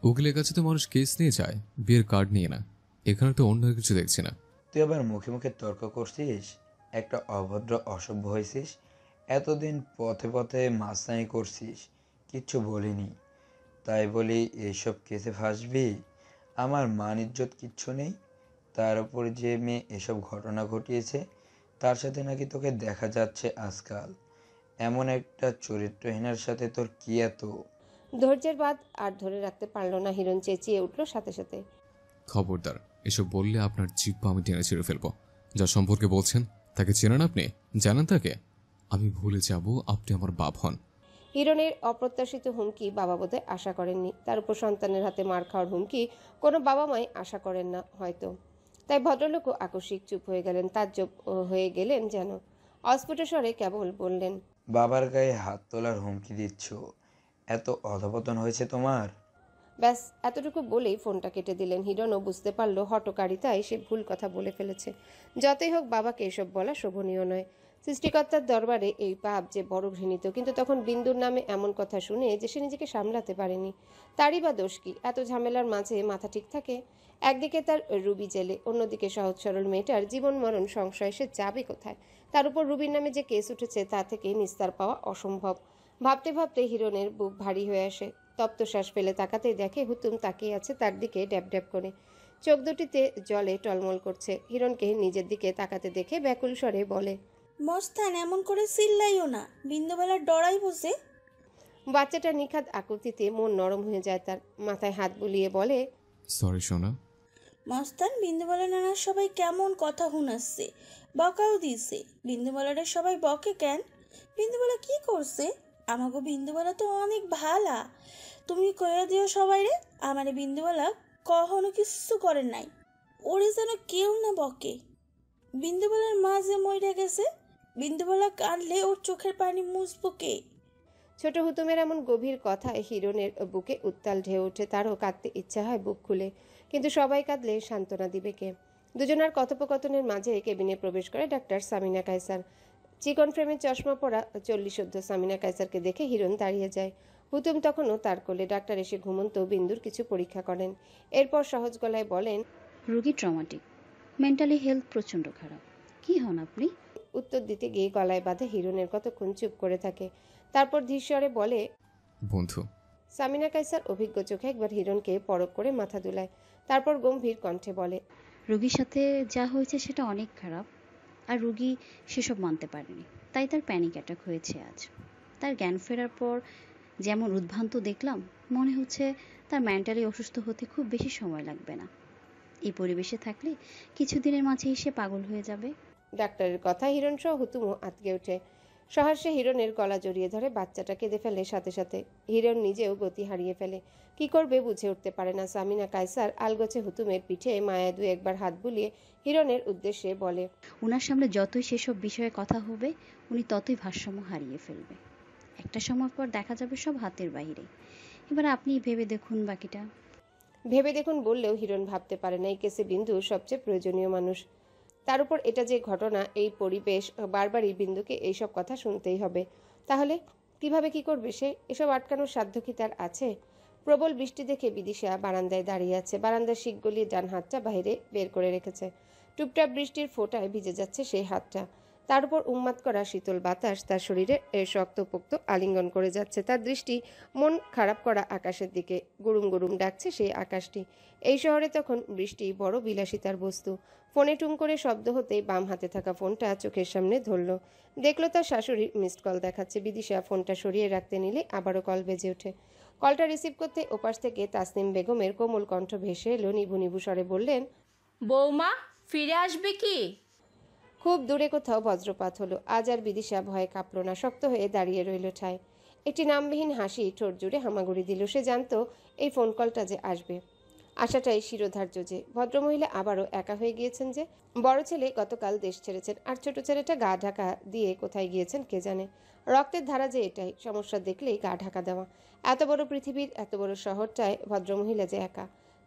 উকিলের কাছে তো মানুষ কেস নিয়ে যায়, বিয়ের কার্ড নিয়ে না। এখানে তো অন্য কিছু দেখছি না। তুই আবার মুখে মুখে তর্ক করছিস? একটা অভদ্র অসভ্য হয়েছিস। এতদিন পথে পথে মাস্তানি করছিস, কিচ্ছু বলিনি। তাই বলি এইসব কেসে ফাঁসবি? আমার মান ইজ্জত কিচ্ছু নেই। তার উপর যে মেয়ে এসব ঘটনা ঘটিয়েছে তার সাথে নাকি তোকে দেখা যাচ্ছে আজকাল। এমন একটা চরিত্রহীনার সাথে তোর কি এত? ধৈর্যের বাঁধ আর ধরে রাখতে পারল না। হিরণ চেঁচিয়ে উঠল সাথে সাথে, খবরদার, এসব বললে আপনার জিব্বা আমি টেনে ছিঁড়ে ফেলবো। যার সম্পর্কে বলছেন তাকে চেনেন আপনি? জানেন তাকে? আমি ভুলে যাব আপনি আমার বাপ হন। হিরণের অপ্রত্যাশিত হুমকি বাবা বোধহয় আশা করেননি। তার উপর সন্তানের হাতে মার খাওয়ার হুমকি কোনো বাবা মাই আশা করেন না হয়তো। তাই ভদ্রলোকও আকস্মিক চুপ হয়ে গেলেন, তাজ্জব হয়ে গেলেন যেন। অস্ফুট স্বরে কেবল বললেন, বাবার গায়ে হাত তোলার হুমকি দিচ্ছ? এত অধপতন হয়েছে তোমার? ব্যাস এতটুকু বলেই ফোনটা কেটে দিলেন। হিরণও বুঝতে পারল হটকারিতায় সে ভুল কথা বলে ফেলেছে। যতই হোক বাবাকে এসব বলা শোভনীয় নয়। সৃষ্টিকর্তার দরবারে এই পাপ যে বড় ঘৃণিত। কিন্তু তখন বিন্দুর নামে এমন কথা শুনে যে সে নিজেকে সামলাতে পারেনি, তারই বা দোষ কি? এত ঝামেলার মাঝে মাথা ঠিক থাকে? একদিকে তার রুবি জেলে, অন্যদিকে সহজ সরল মেয়েটার জীবন মরণ সংশয়, সে যাবে কোথায়? তার উপর রুবির নামে যে কেস উঠেছে তা থেকে নিস্তার পাওয়া অসম্ভব। ভাবতে ভাবতে হিরণের বুক ভারী হয়ে আসে। তপ্ত শ্বাস ফেলে তাকাতেই দেখে হুতুম তাকিয়ে আছে তার দিকে ড্যাব ড্যাব করে। চোখ দুটিতে জলে টলমল করছে। হিরণকে নিজের দিকে তাকাতে দেখে ব্যাকুল স্বরে বলে, মস্তান এমন করে চিল্লাইও না, বিন্দুবালা ডরাই বসে। বাচ্চাটার নিখাত আকুতিতে মন নরম হয়ে যায় তার। মাথায় হাত বুলিয়ে বলে, সরি সোনা। মস্তান, বিন্দুবালা নানার সবাই কেমন কথা শুনাচ্ছে, বকাও দিছে। বিন্দুবালারে সবাই বকে কেন? বিন্দুবালা কি করছে? আমাকে বিন্দুবালা তো অনেক ভালা। তুমি কইয়া দিও সবাই রে, আমারে বিন্দুবালা কখনো কিছু করে নাই। ওরে যেন কেউ না বকে। বিন্দুবালার মা যে মইরা গেছে, বিন্দুবালা কাঁদলে ওর চোখের পানি মুছবো কে? ছোট হুতুমের এমন গভীর কথায় হিরণের বুকে উত্তাল ঢেউ ওঠে। তারও কাঁদতে ইচ্ছা হয় বুক খুলে, কিন্তু সবাই কাঁদলে সান্ত্বনা দিবে কে? দুজনার কথোপকথনের মাঝে কেবিনে প্রবেশ করে ডাক্তার সামিনা কায়সার। চিকন ফ্রেমের চশমা পরা 40 সামিনা কায়সারকে দেখে হিরণ দাঁড়িয়ে যায়। হুতুম তখনও তার কোলে। ডাক্তার এসে ঘুমন্ত বিন্দুর কিছু পরীক্ষা করেন, এরপর সহজ গলায় বলেন, রোগী ট্রমাটিক, মেন্টালি হেলথ প্রচণ্ড খারাপ। কি হন আপনি? উত্তর দিতে গিয়ে গলায় বাঁধে হিরণের। কতক্ষণ চুপ করে থাকে, তারপর ধীরস্বরে বলে, বন্ধু। সামিনা কায়সার অভিজ্ঞ চোখে একবার হিরণকে পরখ করে মাথা দুলায়, তারপর গম্ভীর কণ্ঠে বলে, রোগীর সাথে যা হয়েছে সেটা অনেক খারাপ, আর রোগী সেসব মানতে পারেনি, তাই তার প্যানিক অ্যাটাক হয়েছে আজ। তার জ্ঞান ফেরার পর যেমন উদ্ভ্রান্ত দেখলাম, মনে হচ্ছে তার মেন্টালি অসুস্থ হতে খুব বেশি সময় লাগবে না। এই পরিবেশে থাকলে কিছুদিনের মাঝেই সে পাগল হয়ে যাবে। ডাক্তারের কথা হিরণ সহ হুতুমও আতকে ওঠে। সহর্ষে হিরণের গলা জড়িয়ে ধরে, বাচ্চাটা কেঁদে ফেলে সাথে সাথে। হিরণ নিজেও গতি হারিয়ে ফেলে, কি করবে বুঝে উঠতে পারে না। সামিনা কায়সার আলগোছে হুতুমের পিঠে মায়া দু একবার হাত বুলিয়ে হিরণের উদ্দেশ্যে বলে, ওনার সামনে যতই সেসব বিষয়ে কথা হবে, উনি ততই ভারসাম্য হারিয়ে ফেলবে। একটা সময় পর দেখা যাবে সব হাতের বাইরে। এবার আপনি ভেবে দেখুন বাকিটা। ভেবে দেখুন বললেও হিরণ ভাবতে পারে না এই কেসে বিন্দু সবচেয়ে প্রয়োজনীয় মানুষ। তার উপর এটা যে ঘটনা, এই পরিবেশ, বারবারই বিন্দুকে এইসব কথা শুনতেই হবে। তাহলে কিভাবে কি করবে সে? এসব আটকানোর সাধ্য কি তার আছে? প্রবল বৃষ্টি দেখে বিদিশা বারান্দায় দাঁড়িয়ে আছে। বারান্দার শিক গলিয়ে ডান হাতটা বাইরে বের করে রেখেছে। টুপটাপ বৃষ্টির ফোঁটায় ভিজে যাচ্ছে সেই হাতটা। তার উপর উন্মাদ করা শীতল বাতাস তার শরীরে শক্তপোক্ত আলিঙ্গন করে যাচ্ছে। তার দৃষ্টি মন খারাপ করা আকাশের দিকে। গুরুম গুরুম ডাকছে সেই আকাশটি। এই শহরে তখন বৃষ্টি বড় বিলাসিতার বস্তু। ফোনে টুং করে শব্দ হতেই বাম হাতে থাকা ফোনটা চোখের সামনে ধরল। দেখল তার শাশুড়ির মিসড কল দেখাচ্ছে। বিদিশা ফোনটা সরিয়ে রাখতে নিলে আবারও কল বেজে ওঠে। কলটা রিসিভ করতে ওপাশ থেকে তাসনিম বেগমের কোমল কণ্ঠ ভেসে এলো। নিভু নিভু স্বরে বললেন, বৌমা ফিরে আসবে কি? খুব দূরে কোথাও বজ্রপাত হলো। আজ আর বিদিশা ভয়ে কাঁপল না, শক্ত হয়ে দাঁড়িয়ে রইল ঠায়। একটি নামবিহীন হাসি ঠোঁট জুড়ে হামাগুড়ি দিল। সে জানতো এই ফোন কলটা যে আসবে। আশাটাই শিরোধার্য যে ভদ্রমহিলা আবারও একা হয়ে গিয়েছেন। যে বড় ছেলে গতকাল দেশ ছেড়েছেন, আর ছোট ছেলেটা গা ঢাকা দিয়ে কোথায় গিয়েছেন কে জানে। রক্তের ধারা যে এটাই, সমস্যা দেখলেই গা ঢাকা দেওয়া। এত বড় পৃথিবীর, এত বড় শহরটায় ভদ্রমহিলা যে একা।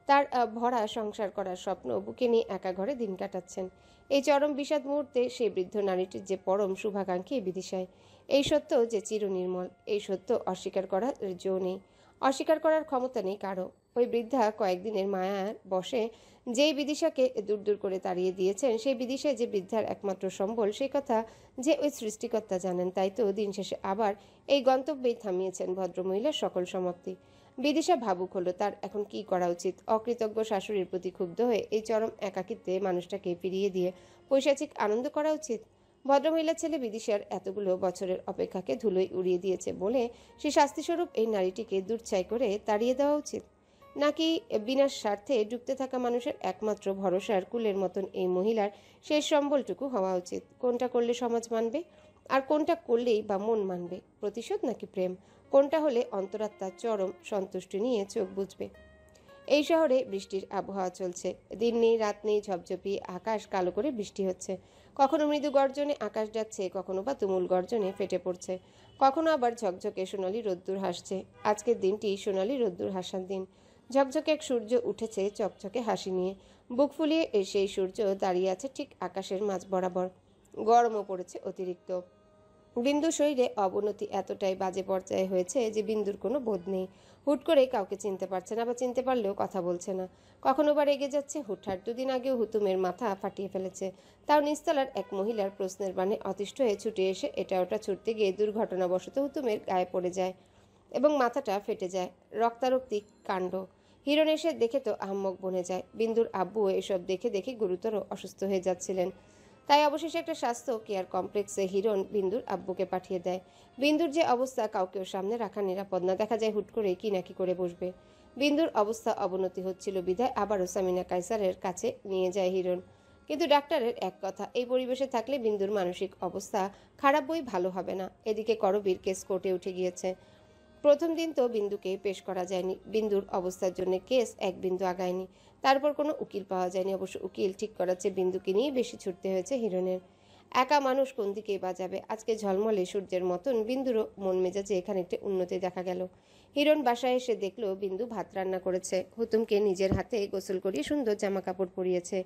তার ভরা সংসার করার স্বপ্ন বুকে নিয়ে একা ঘরে দিন কাটাচ্ছেন। এই চরম বিষাদ মুহূর্তে সেই বৃদ্ধ নারীটির যে পরম শুভাকাঙ্ক্ষী বিদিশায়। এই সত্য যে চিরনির্মল, এই সত্য অস্বীকার করার জো নেই, অস্বীকার করার ক্ষমতা নেই কারো। ওই বৃদ্ধা কয়েকদিনের মায়ার বসে যেই বিদিশাকে দূর দূর করে তাড়িয়ে দিয়েছেন, সেই বিদিশায় যে বৃদ্ধার একমাত্র সম্বল, সেই কথা যে ওই সৃষ্টিকর্তা জানেন। তাই তো দিন শেষে আবার এই গন্তব্যেই থামিয়েছেন ভদ্রমহিলার সকল সমাপ্তি। বিদিশা ভাবুক হলো তার এখন কি করা উচিত। অকৃতজ্ঞ শাশুড়ির প্রতি ক্ষুব্ধ হয়ে এই চরম একাকিত্বে মানুষটাকে ফিরিয়ে দিয়ে পৈশাচিক আনন্দ করা উচিত। ভদ্রমহিলা ছেলে বিদিশার এতগুলো বছরের অপেক্ষাকে ধুলোয় উড়িয়ে দিয়েছে বলে সে শাস্তিস্বরূপ এই নারীটিকে দূরছাই করে তাড়িয়ে দেওয়া উচিত, নাকি বিনা স্বার্থে ডুবতে থাকা মানুষের একমাত্র ভরসার কুলের মতন এই মহিলার শেষ সম্বলটুকু হওয়া উচিত? কোনটা করলে সমাজ মানবে, আর কোনটা করলেই বা মন মানবে? প্রতিশোধ নাকি প্রেম? কোনটা হলে অন্তরাত্মার চরম সন্তুষ্টি নিয়ে চোখ বুঝবে? এই শহরে বৃষ্টির আবহাওয়া চলছে। দিন নেই রাত নেই, ঝপঝপি আকাশ, কালো করে বৃষ্টি হচ্ছে। কখনো মৃদু গর্জনে আকাশ যাচ্ছে, কখনো বা তুমুল গর্জনে ফেটে পড়ছে, কখনো আবার ঝকঝকে সোনালি রোদ্দুর হাসছে। আজকের দিনটি সোনালি রোদ্দুর হাসার দিন। ঝকঝকে এক সূর্য উঠেছে চকচকে হাসি নিয়ে। বুক ফুলিয়ে সেই সূর্য দাঁড়িয়ে আছে ঠিক আকাশের মাঝ বরাবর। গরমও পড়েছে অতিরিক্ত। বিন্দু শরীরে অবনতি এতটাই বাজে পর্যায়ে হয়েছে যে বিন্দুর কোনো বোধ নেই। হুট করে কাউকে চিনতে পারছে না, বা চিনতে পারলেও কথা বলছে না। কখনো বা রেগে যাচ্ছে হুটহাট। দুদিন আগেও হুতুমের মাথা ফাটিয়ে ফেলেছে। তাও নিচতলার এক মহিলার প্রশ্নের বাণে অতিষ্ঠ হয়ে ছুটে এসে এটা ওটা ছুটতে গিয়ে দুর্ঘটনাবশত হুতুমের গায়ে পড়ে যায় এবং মাথাটা ফেটে যায়। রক্তারক্তি কাণ্ড। হিরণ এসে দেখে তো আহাম্মক বনে যায়। বিন্দুর আব্বু এসব দেখে দেখে গুরুতর অসুস্থ হয়ে যাচ্ছিলেন। তাই অবশেষে একটা স্বাস্থ্য কেয়ার কমপ্লেক্সে হিরণ বিন্দুর আব্বুকে পাঠিয়ে দেয়। বিন্দুর যে অবস্থা কাউকেও সামনে রাখা নিরাপদ না, দেখা যায় হুট করে কি নাকি করে বসবে। বিন্দুর অবস্থা অবনতি হচ্ছিল বিধায় আবারও সামিনা কাইসারের কাছে নিয়ে যায় হিরণ। কিন্তু ডাক্তারের এক কথা, এই পরিবেশে থাকলে বিন্দুর মানসিক অবস্থা খারাপ বই ভালো হবে না। এদিকে করবীর কেস কোর্টে উঠে গিয়েছে। প্রথম দিন তো বিন্দুকে পেশ করা যায়নি। বিন্দুর অবস্থার জন্য কেস এক বিন্দু আগায়নি। তারপর কোনো উকিল পাওয়া যায়নি। অবশ্য উকিল ঠিক করাচ্ছে বিন্দুকে নিয়ে বেশি ছুটতে হয়েছে হিরণের। একা মানুষ কোন দিকে বাজাবে। আজকে ঝলমলে সূর্যের মতন বিন্দুরও মন মেজাজে খানিকটা উন্নতি দেখা গেল। হিরণ বাসায় এসে দেখলো বিন্দু ভাত রান্না করেছে। হুতুমকে নিজের হাতে গোসল করিয়ে সুন্দর জামা কাপড় পরিয়েছে।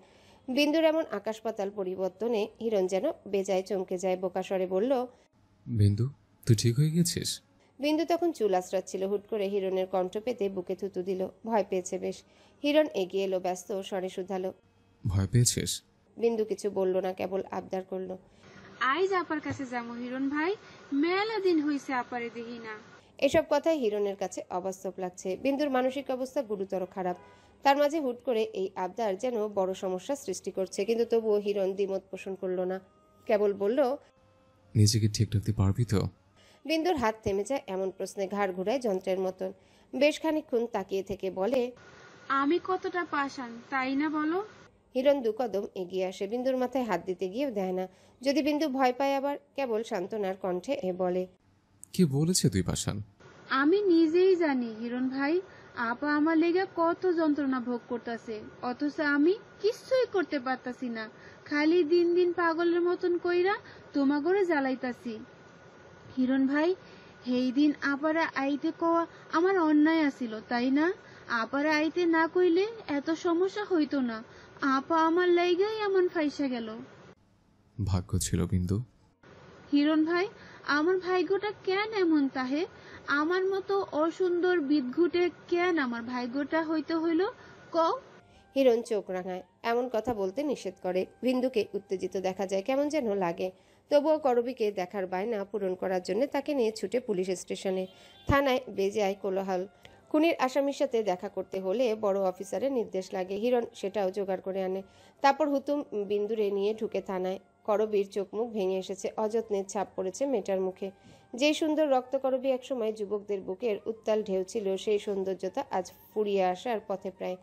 বিন্দুর এমন আকাশ পাতাল পরিবর্তনে হিরণ যেন বেজায় চমকে যায়। বোকা স্বরে বলল, বিন্দু, তুই ঠিক হয়ে গেছিস? বিন্দু তখন চুল আশ্রাচ্ছিল। হুট করে হিরণের কণ্ঠ পেতে বুকে থুতু দিল। ভয় পেয়েছে বেশ। হিরণ এগিয়ে এলো, ব্যস্ত স্বরে শুধালো, ভয় পেয়েছিস? বিন্দু কিছু বলল না, কেবল আবদার করলো, আইজ আপার কাছে যাবো হিরণ ভাই, মেলা দিন হইছে আপারে দেখি না। এসব কথাই হিরণের কাছে অবাস্তব লাগছে। বিন্দুর মানসিক অবস্থা গুরুতর খারাপ। তার মাঝে হুট করে এই আবদার যেন বড় সমস্যা সৃষ্টি করছে। কিন্তু তবুও হিরণ দ্বিমত পোষণ করলো না, কেবল বলল, নিজেকে ঠিক রাখতে পারবি তো? বিন্দুর হাত থেমে যায় এমন প্রশ্নে ঘাড় ঘুরায় যন্ত্রের মতন। বেশ খানিকক্ষণ তাকিয়ে থেকে বলে, আমি কতটা পাষাণ তাই না বলো? হিরণ দু কদম এগিয়ে আসে। বিন্দুর মাথায় হাত দিতে গিয়েও দেয় না। যদি বিন্দু ভয় পায় আবার, কেবল সান্ত্বনার কণ্ঠে বলে, কি বলেছে তুই পাষাণ? আমি নিজেই জানি হিরণ ভাই, আপা আমার লেগে কত যন্ত্রণা ভোগ করতেছে, অথচ আমি কিছুই করতে পারতাছি না। খালি দিন দিন পাগলের মতন কইরা তোমাগরে জ্বালাইতাছি। হিরণ ভাই, সেই দিন আপারে আইতে কওয়া আমার অন্যায় আছিল তাই না? আপারে আইতে না কইলে এত সমস্যা হইতো না। আপা আমার লাইগাই এমন ফাইসা গেল। ভাগ্য ছিল বিন্দু। হিরণ ভাই, আমার ভাগ্যটা কেন এমন তাহে? আমার মতো অসুন্দর বিদঘুটে কেন আমার ভাগ্যটা হইতে হইল কও? হিরণ চোখ রাঙায়। এমন কথা বলতে নিষেধ করে। বিন্দুকে উত্তেজিত দেখা যায়, কেমন যেন লাগে। তবুও করবীকে দেখার বায়না পূরণ করার জন্য তাকে নিয়ে ছুটে পুলিশ স্টেশনে। থানায় বেজায় কোলাহল। খুনির আসামির সাথে দেখা করতে হলে বড় অফিসারের নির্দেশ লাগে। হিরণ সেটাও জোগাড় করে আনে। তারপর হুতুম বিন্দুরে নিয়ে ঢুকে থানায়। করবীর চোখ মুখ ভেঙে এসেছে। অযত্নের ছাপ পড়েছে মেয়েটার মুখে। যেই সুন্দর রক্তকরবী একসময় যুবকদের বুকের উত্তাল ঢেউ ছিল, সেই সৌন্দর্যতা আজ ফুরিয়ে আসার পথে প্রায়।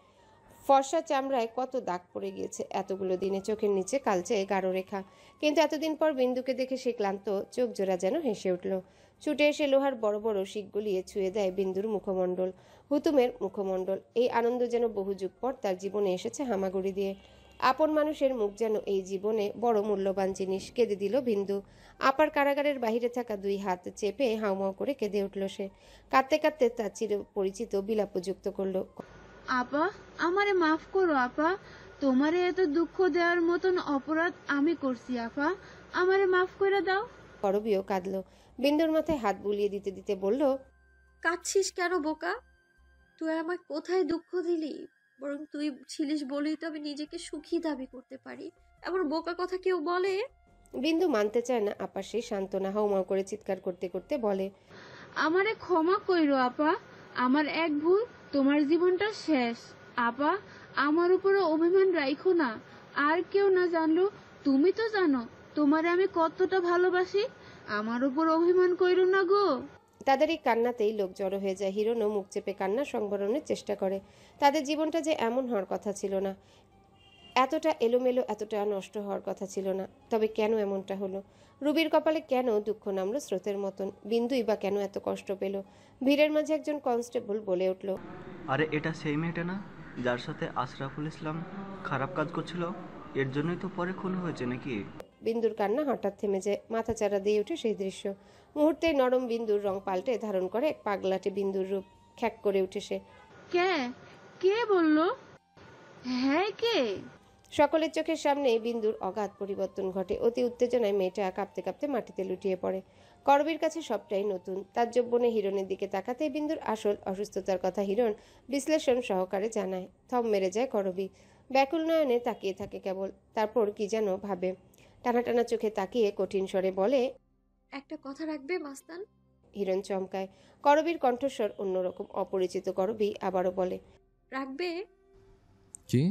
ফর্সা চামড়ায় কত দাগ পড়ে গিয়েছে এতগুলো দিনে, চোখের নিচে কালচে গাঢ় রেখা। কিন্তু এতদিন পর বিন্দুকে দেখে সে ক্লান্ত চোখ জোড়া যেন হেসে উঠল। ছুটে এসে লোহার বড় বড় শিক গলিয়ে ছুঁয়ে দেয় বিন্দুর মুখমণ্ডল, হুতুমের মুখমণ্ডল। এই আনন্দ যেন বহু যুগ পর তার জীবনে এসেছে হামাগুড়ি দিয়ে। আপন মানুষের মুখ যেন এই জীবনে বড় মূল্যবান জিনিস। কেঁদে দিল বিন্দু। আপার কারাগারের বাহিরে থাকা দুই হাত চেপে হাউমাউ করে কেঁদে উঠল সে। কাঁদতে কাঁদতে তার চির পরিচিত বিলাপ যুক্ত করলো, আপা আমারে মাফ করো আপা, তোমারে এত দুঃখ দেওয়ার মতন অপরাধ আমি করছি আপা, আমারে মাফ করে দাও। করবীও কাঁদলো। বিন্দুর মাথায় হাত বুলিয়ে দিতে দিতে বলল, কাঁদছিস কেন বোকা? তুই আমায় কোথায় দুঃখ দিলি? বরং তুই ছিলিস বলেই তো আমি নিজেকে সুখী দাবি করতে পারি। এমন বোকা কথা কেউ বলে? বিন্দু মানতে চায় না আপার সেই সান্ত্বনা। হাউমাউ করে চিৎকার করতে করতে বলে, আমারে ক্ষমা কইরো আপা, আমার এক ভুল, তোমার জীবনটা শেষ। আপা আমার উপরে অভিমান রাখো না। আর কেউ না জানলো তুমি তো জানো তোমারে আমি কতটা ভালোবাসি। আমার উপর অভিমান কইরো না গো। তাদের এই কান্নাতেই লোক জড়ো হয়ে যায়। হিরণও মুখ চেপে কান্না সংবরণের চেষ্টা করে। তাদের জীবনটা যে এমন হওয়ার কথা ছিল না, এতটা এলোমেলো, এতটা নষ্ট হওয়ার কথা ছিল না। তবে কেন এমনটা হলো? রুবির কপালে কেন দুঃখ নামলো স্রোতের মতন? বিন্দুই বা কেন এত কষ্ট পেল? ভিড়ের মাঝে একজন কনস্টেবল বলে উঠল, আরে এটা সেই মেয়েটা না যার সাথে আশরাফুল ইসলাম খারাপ কাজ করছিল? এর জন্যই তো পরে খুন হয়েছে নাকি? বিন্দুর কান্না হঠাৎ থেমে যায়। মাথা চারা দিয়ে ওঠে সেই দৃশ্য। মুহূর্তে নরম বিন্দুর রং পাল্টে ধারণ করে এক পাগলাটে বিন্দুর রূপ। খ্যাক করে উঠে সে। কে কে বললো? হ্যাঁ কে? সকলের চোখের সামনে বিন্দুর অগাধ পরিবর্তন ঘটে। অতি উত্তেজনায় মেয়েটা কাঁপতে কাঁপতে মাটিতে লুটিয়ে পড়ে। করবীর কাছে সবটাই নতুন। তার যৌবনে হিরণের দিকে তাকাতেই বিন্দুর আসল অসুস্থতার কথা হিরণ বিশ্লেষণ সহকারে জানায়। থম মেরে যায় করবী। ব্যাকুল নয়নে তাকিয়ে থাকে কেবল। তারপর কি যেন ভাবে। টানা টানা চোখে তাকিয়ে কঠিন স্বরে বলে, একটা কথা রাখবে মাস্তান? হিরণ চমকায়। করবীর কণ্ঠস্বর অন্যরকম। অপরিচিত করবী আবারও বলে, রাখবে? কি?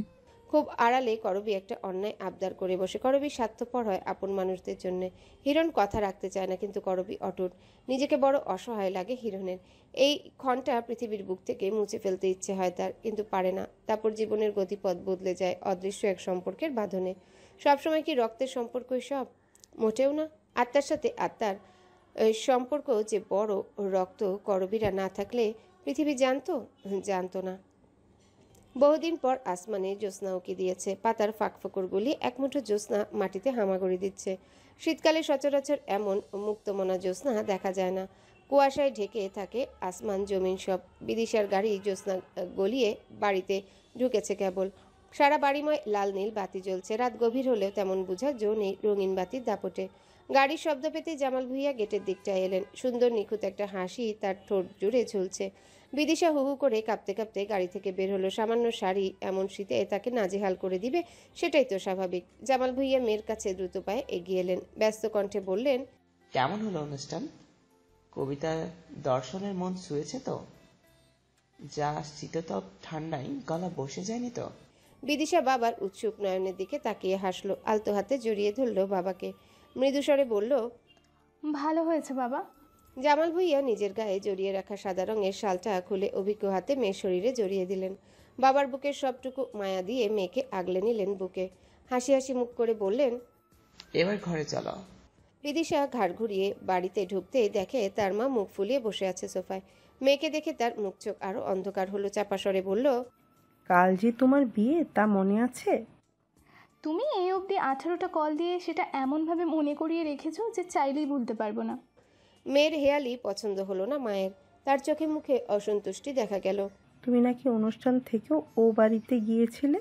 খুব আড়ালে করবি একটা অন্যায় আবদার করে বসে। করবি স্বার্থপর হয় আপন মানুষদের জন্য। হিরণ কথা রাখতে চায় না, কিন্তু করবি অটুট। নিজেকে বড় অসহায় লাগে হিরণের। এই ক্ষণটা পৃথিবীর বুক থেকে মুছে ফেলতে ইচ্ছে হয় তার, কিন্তু পারে না। তারপর জীবনের গতিপথ বদলে যায় অদৃশ্য এক সম্পর্কের বাঁধনে। সবসময় কি রক্তের সম্পর্কই সব? মোটেও না। আত্মার সাথে আত্মার সম্পর্ক যে বড় রক্ত করবীরা না থাকলে পৃথিবী জানতো না। বহুদিন পর আসমানে জ্যোৎস্না উকি দিয়েছে। পাতার ফাঁকফোকরগুলি একমুঠো জ্যোৎস্না মাটিতে হামাগুড়ি দিচ্ছে। শীতকালে সচরাচর এমন মুক্তমনা জ্যোৎস্না দেখা যায় না। কুয়াশায় ঢেকে থাকে আসমান জমিন সব। বিদিশার গাড়ি জ্যোৎস্না গলিয়ে বাড়িতে ঢুকেছে কেবল। সারা বাড়িময় লাল নীল বাতি জ্বলছে। রাত গভীর হলেও তেমন বোঝার জো নেই রঙিন বাতির দাপটে। গাড়ির শব্দ পেতে জামাল ভুঁইয়া গেটের দিকটায় এলেন। সুন্দর নিখুঁত একটা হাসি তার ঠোঁট জুড়ে ঝুলছে। বিদিশা হু হু করে কাঁপতে কাঁপতে গাড়ি থেকে বের হলো। সামান্য শাড়ি এমন শীতে তাকে নাজেহাল করে দিবে, সেটাই তো স্বাভাবিক। জামাল ভুঁইয়া মেয়ের কাছে দ্রুত পায়ে এগিয়ে এলেন। ব্যস্ত কণ্ঠে বললেন, কেমন হলো অনুষ্ঠান? কবিতা দর্শনের মন ছুঁয়েছে তো? যা শীততাপ ঠান্ডায় গলা বসে যায়নি তো? বিদিশা বাবার উৎসুক নয়নের দিকে তাকিয়ে হাসলো। আলতো হাতে জড়িয়ে ধরল বাবাকে। মৃদুস্বরে বলল, ভালো হয়েছে বাবা। জামাল ভুঁইয়া নিজের গায়ে জড়িয়ে রাখা সাদা রঙের শালটা খুলে অভিজ্ঞ হাতে মেয়ের শরীরে জড়িয়ে দিলেন। বাবার বুকের সবটুকু মায়া দিয়ে মেয়েকে আগলে নিলেন বুকে। হাসি হাসি মুখ করে বললেন, এবার ঘরে চলো। বিদিশা ঘাড় ঘুরিয়ে বাড়িতে ঢুকতে দেখে তার মা মুখ ফুলিয়ে বসে আছে সোফায়। মেয়েকে দেখে তার মুখ চোখ আরো অন্ধকার হলো। চাপা স্বরে বলল, কাল যে তোমার বিয়ে তা মনে আছে? তুমি এই অবধি 18টা কল দিয়ে সেটা এমনভাবে মনে করিয়ে রেখেছো যে চাইলেই ভুলতে পারবো না। মেয়ের হেয়ালি পছন্দ হলো না মায়ের। তার চোখে মুখে অসন্তুষ্টি দেখা গেল। তুমি নাকি অনুষ্ঠান থেকেও ও বাড়িতে গিয়েছিলে?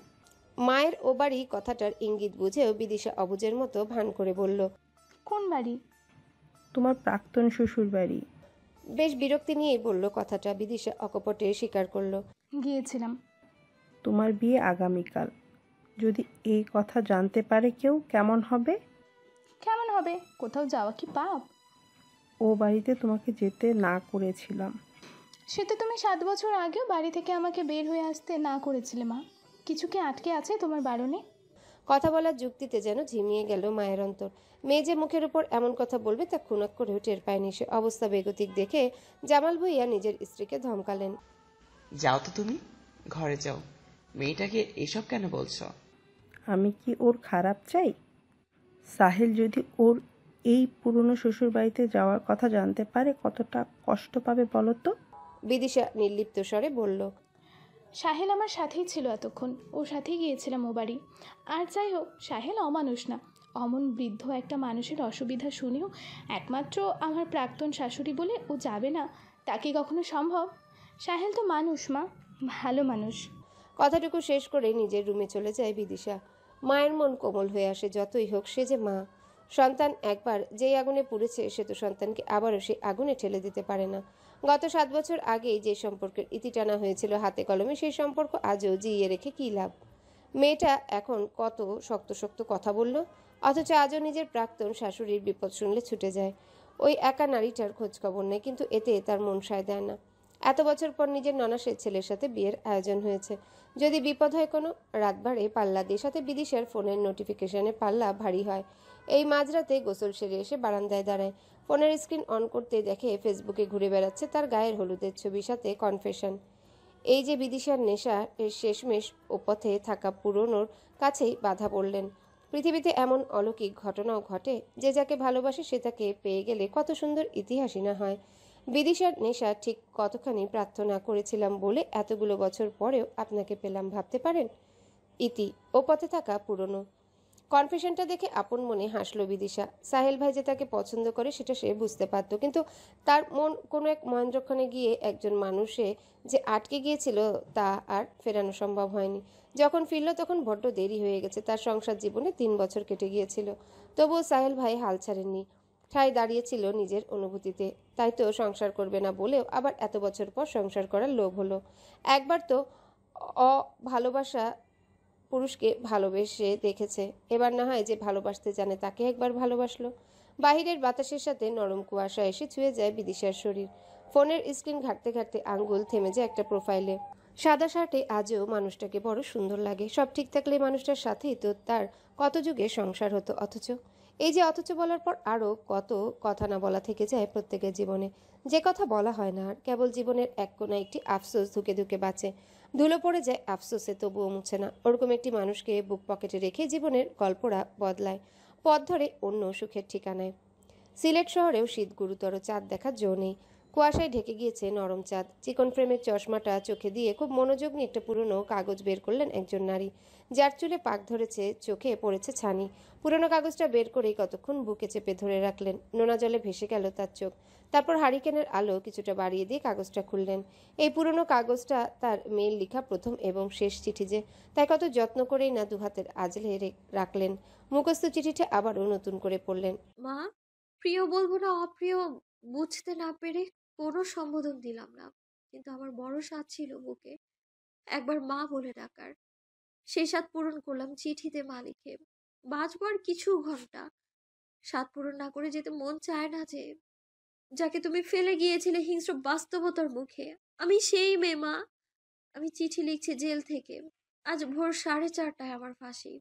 মায়ের ও বাড়ি কথাটার ইঙ্গিত বুঝেও বিদিশা অবুজের মতো ভান করে বলল, কোন বাড়ি? তোমার প্রাক্তন শ্বশুর বাড়ি। বেশ বিরক্তি নিয়েই বলল কথাটা। বিদিশা অকপটে স্বীকার করলো, গিয়েছিলাম। তোমার বিয়ে আগামীকাল। যদি এই কথা জানতে পারে কেউ কেমন হবে? কেমন হবে? কোথাও যাওয়া কি পাপ? ও বাড়িতে তোমাকে যেতে না করেছিলাম। সে তো তুমি 7 বছর আগেও বাড়ি থেকে আমাকে বের হয়ে আসতে না করেছিলে মা। কিছু কি আটকে আছে তোমার বারণে? কথা বলার যুক্তিতে যেন ঝিমিয়ে গেল মায়ের অন্তর। মেয়ে যে মুখের উপর এমন কথা বলবে তা খুনাক করেও টের পায়নি সে। অবস্থা বেগতিক দেখে জামাল ভুঁইয়া নিজের স্ত্রীকে ধমকালেন, যাও তো তুমি, ঘরে যাও। মেয়েটাকে এসব কেন বলছো? আমি কি ওর খারাপ চাই? সাহেল যদি ওর এই পুরনো শ্বশুর বাড়িতে যাওয়ার কথা জানতে পারে কতটা কষ্ট পাবে বলো তো? বিদিশা নির্লিপ্ত স্বরে বলল, সাহেল আমার সাথেই ছিল এতক্ষণ, ওর সাথেই গিয়েছিলাম ও বাড়ি। আর যাই হোক, সাহেল অমানুষ না। অমন বৃদ্ধ একটা মানুষের অসুবিধা শুনেও একমাত্র আমার প্রাক্তন শাশুড়ি বলে ও যাবে না, তা কি কখনো সম্ভব? সাহেল তো মানুষ মা, ভালো মানুষ। কথাটুকু শেষ করে নিজের রুমে চলে যায় বিদিশা। মায়ের মন কোমল হয়ে আসে। যতই হোক সে যে মা। সন্তান একবার যেই আগুনে পুড়েছে সে তো সন্তানকে আবারও সেই আগুনে ঠেলে দিতে পারে না। গত 7 বছর আগেই যে সম্পর্কের ইতি টানা হয়েছিল হাতে কলমে, সেই সম্পর্ক আজও জিইয়ে রেখে কী লাভ? মেয়েটা এখন কত শক্ত শক্ত কথা বলল, অথচ আজও নিজের প্রাক্তন শাশুড়ির বিপদ শুনলে ছুটে যায়। ওই একা নারীটার খোঁজখবর নেই, কিন্তু এতে তার মন সায় দেয় না। এত বছর পর নিজের ননাসের ছেলের সাথে বিয়ের আয়োজন হয়েছে। যদি বিপদ হয় কোনো, রাত বাড়ে পাল্লা দিয়ে। সাথে বিদিশার ফোনের নোটিফিকেশনে পাল্লা ভারী হয়। এই মাঝরাতে গোসল সেরে এসে বারান্দায় দাঁড়ায়। ফোনের স্ক্রিন অন করতে দেখে ফেসবুকে ঘুরে বেড়াচ্ছে তার গায়ের হলুদের ছবি, সাথে কনফেশন। এই যে বিদিশার নেশা, এর শেষমেশ ও পথে থাকা পুরনোর কাছেই বাধা পড়লেন। পৃথিবীতে এমন অলৌকিক ঘটনাও ঘটে যে যাকে ভালোবাসে সে তাকে পেয়ে গেলে কত সুন্দর ইতিহাসই না হয়। বিদিশার নেশা ঠিক কতখানি প্রার্থনা করেছিলাম বলে এতগুলো বছর পরেও আপনাকে পেলাম, ভাবতে পারেন? ইতি ও পথে থাকা পুরনো। কনফেশনটা দেখে আপন মনে হাসলো বিদিশা। সাহেল ভাই যে তাকে পছন্দ করে সেটা সে বুঝতে পারত, কিন্তু তার মন কোনো এক মহেন্দ্রক্ষণে গিয়ে একজন মানুষে যে আটকে গিয়েছিল তা আর ফেরানো সম্ভব হয়নি। যখন ফিরল তখন বড্ড দেরি হয়ে গেছে। তার সংসার জীবনে 3 বছর কেটে গিয়েছিল, তবুও সাহেল ভাই হাল ছাড়েননি। ঠাই দাঁড়িয়েছিল নিজের অনুভূতিতে। তাই তো সংসার করবে না বলেও আবার এত বছর পর সংসার করার লোভ হলো। একবার তো ভালোবাসা পুরুষকে ভালোবেসে দেখেছে, এবার না হয় যে ভালোবাসতে জানে তাকে একবার ভালোবাসলো। বাহিরের বাতাসের সাথে নরম কুয়াশা এসে ছুঁয়ে যায় বিদিশার শরীর। ফোনের স্ক্রিন ঘাঁটতে ঘাঁটতে আঙ্গুল থেমে যায় একটা প্রোফাইলে। সাদা শার্টে আজও মানুষটাকে বড় সুন্দর লাগে। সব ঠিক থাকলে মানুষটার সাথেই তো তার কত যুগে সংসার হতো। অথচ বলার পর আরও কত কথা না বলা থেকে যায় প্রত্যেকের জীবনে, যে কথা বলা হয় না আর। কেবল জীবনের এক কোণা একটি আফসোস ধুকে ধুকে বাঁচে, ধুলো পড়ে যায় আফসোসে, তবুও মুছে না। ওরকম একটি মানুষকে বুক পকেটে রেখে জীবনের গল্পরা বদলায়, পথ ধরে অন্য সুখের ঠিকানায়। সিলেট শহরেও শীত গুরুতর, চাঁদ দেখার জো নেই। কুয়াশায় ঢেকে গিয়েছে নরম চাঁদ। চিকন ফ্রেমের চশমাটা চোখে দিয়ে খুব মনোযোগ নিয়ে একটা পুরনো কাগজ বের করলেন একজন নারী, যার চুলে পাক ধরেছে, চোখে পড়েছে ছানি। পুরনো কাগজটা বের করেই কতক্ষণ বুকে চেপে ধরে রাখলেন। নোনা জলে ভেসে গেল তার চোখ। তারপর হারিকেনের আলো কিছুটা বাড়িয়ে দিয়ে কাগজটা খুললেন। এই পুরনো কাগজটা তার মেয়ের লেখা প্রথম এবং শেষ চিঠি, যে তাই কত যত্ন করেই না দুহাতের আজলে রাখলেন। মুখস্থ চিঠিটা আবারও নতুন করে পড়লেন। মা, প্রিয় বলবো না অপ্রিয় বুঝতে না পেরে কোনো সম্বোধন দিলাম না, কিন্তু আমার বড় স্বাদ ছিল বুকে একবার মা বলে ডাকার। সেই স্বাদ পূরণ করলাম চিঠিতে মা লিখে। বাঁচবো আর কিছু ঘন্টা, স্বাদ পূরণ না করে যেতে মন চায় না যে, যাকে তুমি ফেলে গিয়েছিলে হিংস্র বাস্তবতার মুখে। আমি সেই মেয়ে মা। আমি চিঠি লিখছি জেল থেকে। আজ ভোর 4:30টায় আমার ফাঁসি।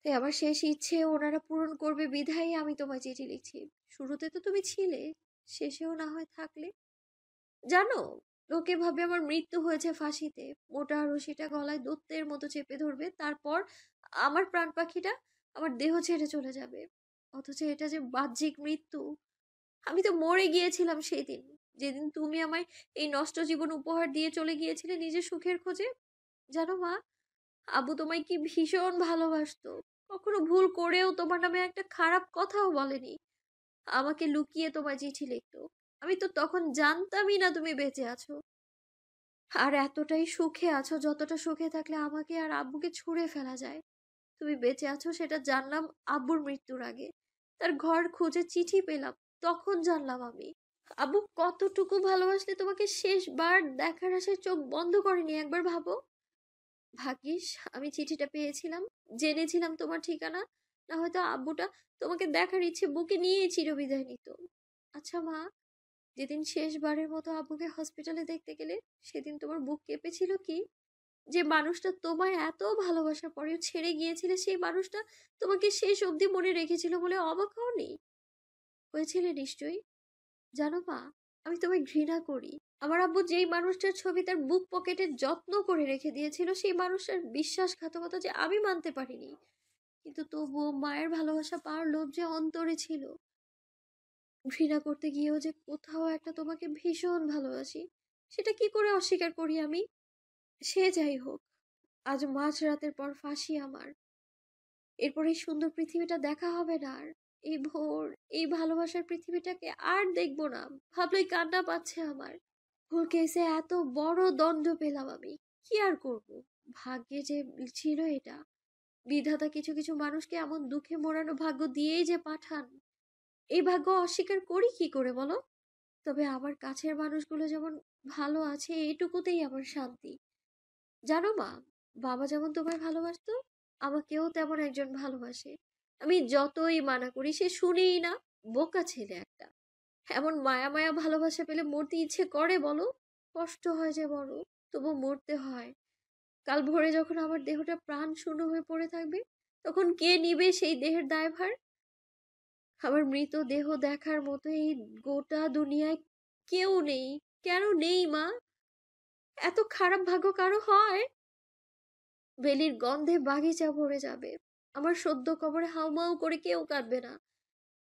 তাই আমার শেষ ইচ্ছে ওনারা পূরণ করবে বিধায় আমি তোমায় চিঠি লিখছি। শুরুতে তো তুমি ছিলে, শেষেও না হয় থাকলে। জানো, লোকে ভাবে আমার মৃত্যু হয়েছে ফাঁসিতে। মোটা রশিটা গলায় দৈত্যের মতো চেপে ধরবে, তারপর আমার প্রাণ পাখিটা আমার দেহ ছেড়ে চলে যাবে। অথচ এটা যে বাহ্যিক মৃত্যু। আমি তো মরে গিয়েছিলাম সেই দিন, যেদিন তুমি আমায় এই নষ্ট জীবন উপহার দিয়ে চলে গিয়েছিলে নিজের সুখের খোঁজে। জানো মা, আব্বু তোমায় কি ভীষণ ভালোবাসতো। কখনো ভুল করেও তোমার নামে একটা খারাপ কথাও বলেনি। আমাকে লুকিয়ে তোমায় চিঠি লিখতো। আমি তো তখন জানতামই না তুমি বেঁচে আছো, আর এতটাই সুখে আছো যতটা সুখে থাকলে আমাকে আর আব্বুকে ছুঁড়ে ফেলা যায়। তুমি বেঁচে আছো সেটা জানলাম আব্বুর মৃত্যুর আগে। তার ঘর খুঁজে চিঠি পেলাম, তখন জানলাম আমি আব্বু কতটুকু ভালোবাসলে তোমাকে শেষবার দেখার আশায় চোখ বন্ধ করেনি একবার ভাবো। ভাগ্যিস আমি চিঠিটা পেয়েছিলাম, জেনেছিলাম তোমার ঠিকানা, না হয়তো আব্বুটা তোমাকে দেখার ইচ্ছে বুকে নিয়েই চিরবিদায় নিত। আচ্ছা মা, যেদিন শেষবারের মতো আব্বুকে হসপিটালে দেখতে গেলে, সেদিন তোমার বুক কেঁপেছিল কি? যে মানুষটা তোমায় এত ভালোবাসার পরেও ছেড়ে গিয়েছিলে, সেই মানুষটা তোমাকে শেষ অবধি মনে রেখেছিল বলে অবাক হওনি? হয়েছিলে নিশ্চয়ই। জানো মা, আমি তোমায় ঘৃণা করি। আমার আব্বু যেই মানুষটার ছবি তার বুক পকেটে যত্ন করে রেখে দিয়েছিল, সেই মানুষটার বিশ্বাসঘাতকতা যে আমি মানতে পারিনি, কিন্তু তবুও মায়ের ভালোবাসা পাওয়ার লোভ যে অন্তরে ছিল। ঘৃণা করতে গিয়েও যে কোথাও একটা তোমাকে ভীষণ ভালোবাসি, সেটা কি করে অস্বীকার করি আমি? সে যাই হোক, আজ মাঝরাতের পর ফাঁসি আমার। এরপর এই সুন্দর পৃথিবীটা দেখা হবে না আর। এই ভোর, এই ভালোবাসার পৃথিবীটাকে আর দেখবো না। ভাবলেই কান্না পাচ্ছে আমার। ভুল কেসে এত বড় দণ্ড পেলাম আমি, কি আর করব? ভাগ্যে যে ছিল এটা। বিধাতা কিছু কিছু মানুষকে এমন দুঃখে মোড়ানো ভাগ্য দিয়েই যে পাঠান, এই ভাগ্য অস্বীকার করি কি করে বলো? তবে আমার কাছের মানুষগুলো যেমন ভালো আছে, এইটুকুতেই আমার শান্তি। জানো মা, বাবা যেমন তোমায় ভালোবাসতো, আমাকেও তেমন একজন ভালোবাসে। আমি যতই মানা করি সে শুনেই না। বোকা ছেলে একটা। এমন মায়া মায়া ভালোবাসা পেলে মরতে ইচ্ছে করে বলো? কষ্ট হয় যে বড়, তবু মরতে হয়। কাল ভোরে যখন আমার দেহটা প্রাণ শূন্য হয়ে পড়ে থাকবে, তখন কে নিবে সেই দেহের দায়ভার? আমার মৃত দেহ দেখার মতো এই গোটা দুনিয়ায় কেউ নেই। কেন নেই মা? এত খারাপ ভাগ্য কারো হয়? বেলির গন্ধে বাগিচা ভরে যাবে। আমার সদ্য কবরে হাউমাউ করে কেউ কাঁদবে না।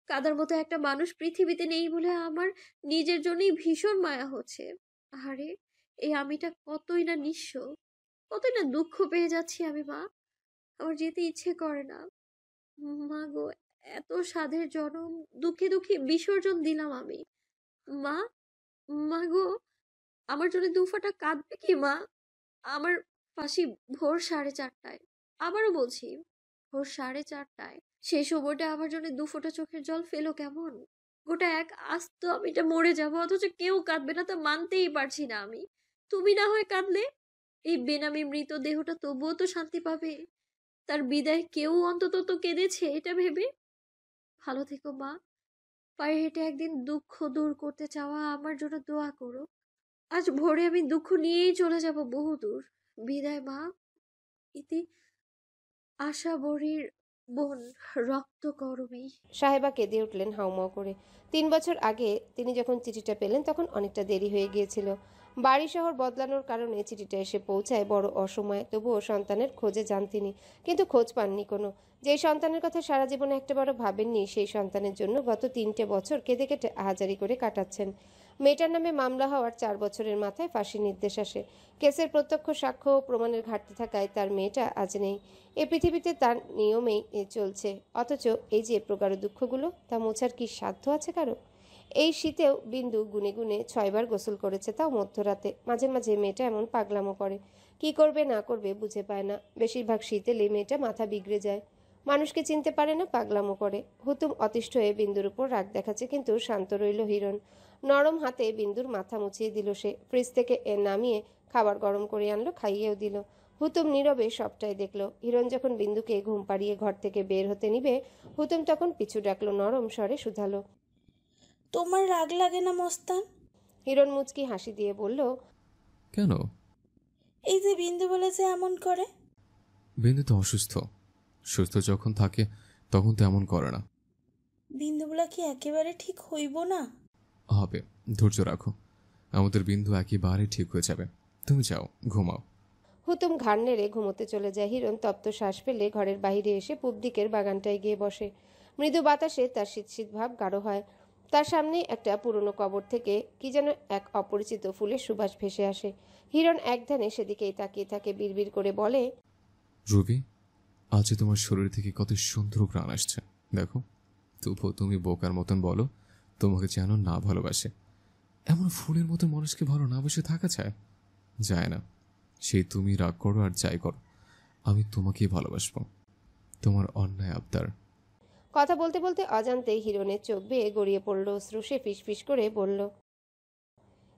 কাদার মতো একটা মানুষ পৃথিবীতে নেই বলে আমার নিজের জন্যই ভীষণ মায়া হচ্ছে। আরে, এই আমিটা কতই না নিঃস্ব, কতই না দুঃখ পেয়ে যাচ্ছি আমি মা। আমার যেতে ইচ্ছে করে না। মা গো, এত সাধের জনম দুঃখে দুঃখে বিসর্জন দিলাম আমি। মা, মা গো, আমার জন্য দুফাটা কাঁদবে কি মা? আমার ফাঁসি ভোর 4:30টায়। আবারও বলছি, ভোর 4:30টায়। সেই সময়টা আমার জন্য দুফোঁটা চোখের জল ফেলো কেমন? গোটা এক আস্ত আমিটা মরে যাব, অথচ কেউ কাঁদবে না, তা মানতেই পারছি না আমি। তুমি না হয় কাঁদলে, এই বেনামি মৃত দেহটা তবুও তো শান্তি পাবে। তার বিদায় কেউ অন্তত তো কেঁদেছে এটা ভেবে। ভালো থেকো মা। পায়ে হেঁটে একদিন দুঃখ দূর করতে চাওয়া আমার জন্য দোয়া করো। আজ ভোরে আমি দুঃখ নিয়েই চলে যাব বহুদূর। বিদায় মা। ইতি আশা বড়ির বোন রক্তকরবী। সাহেবা কেঁদে উঠলেন হাউমাউ করে। 3 বছর আগে তিনি যখন চিঠিটা পেলেন তখন অনেকটা দেরি হয়ে গিয়েছিল। বাড়ি শহর বদলানোর কারণে চিঠিটা এসে পৌঁছায় বড় অসময়ে। তবুও সন্তানের খোঁজে যান তিনি, কিন্তু খোঁজ পাননি কোনো। যেই সন্তানের কথা সারা জীবনে একটাবারও ভাবেননি, সেই সন্তানের জন্য গত 3টে বছর কেঁদে কেটে আহাজারি করে কাটাচ্ছেন। মেয়েটার নামে মামলা হওয়ার 4 বছরের মাথায় ফাঁসির নির্দেশ আসে। কেসের প্রত্যক্ষ সাক্ষ্য ও প্রমাণের ঘাটতি থাকায় তার মেয়েটা আজ নেই। এ পৃথিবীতে তার নিয়মেই চলছে। অথচ এই যে প্রগাঢ় দুঃখগুলো, তা মোছার কি সাধ্য আছে কারো? এই শীতেও বিন্দু গুনে গুনে 6 বার গোসল করেছে, তাও মধ্যরাতে। মাঝে মাঝে মেয়েটা এমন পাগলামো করে, কি করবে না করবে বুঝে পায় না। বেশিরভাগ শীতেলে মেয়েটা মাথা বিগড়ে যায়, মানুষকে চিনতে পারে না, পাগলামো করে। হুতুম অতিষ্ঠ হয়ে বিন্দুর উপর রাগ দেখাচ্ছে, কিন্তু শান্ত রইল হিরণ। নরম হাতে বিন্দুর মাথা মুছিয়ে দিল সে। ফ্রিজ থেকে নামিয়ে খাবার গরম করে আনলো, খাইয়েও দিল। হুতুম নীরবে সবটাই দেখল। হিরণ যখন বিন্দুকে ঘুম পাড়িয়ে ঘর থেকে বের হতে নিবে, হুতুম তখন পিছু ডাকলো, নরম স্বরে শুধালো, তোমার রাগ লাগে না মস্তান? হিরণ মুচকি হাসি দিয়ে বলল, কেন? এই যে বিন্দু বলেছে এমন করে। বিন্দু তো অসুস্থ, সুস্থ যখন থাকে তখন তো এমন করে না। বিন্দু বলা কি একেবারে ঠিক হইব না? হবে, ধৈর্য রাখো, আমাদের বিন্দু একেবারে ঠিক হয়ে যাবে। তুমি যাও, ঘুমাও। হুতুম ঘাড় নেড়ে ঘুমোতে চলে যায়। হিরণ তপ্ত শ্বাস ফেলে ঘরের বাইরে এসে পূব দিকের বাগানটায় গিয়ে বসে। মৃদু বাতাসে তার শীত শীত ভাব গাঢ় হয়। তার সামনে একটা পুরনো কবর থেকে কি যেন এক অপরিচিত ফুলের সুবাস ভেসে আসে। হিরণ একধানে সেদিকেই তাকিয়ে থাকে, বিড়বিড় করে বলে, রুবি, আজ তোমার শরীর থেকে কত সুন্দর প্রাণ আসছে দেখো। তবুও তুমি বোকার মতন বলো তোমাকে যেন না ভালোবাসে। এমন ফুলের মতো মানুষকে ভালো না বসে থাকা যায় না। সেই তুমি রাগ করো আর যাই করো, আমি তোমাকেই ভালোবাসবো। তোমার অন্যায় আবদার। কথা বলতে বলতে অজান্তেই হিরণের চোখ বেয়ে গড়িয়ে পড়ল অশ্রু। সে ফিসফিস করে বলল,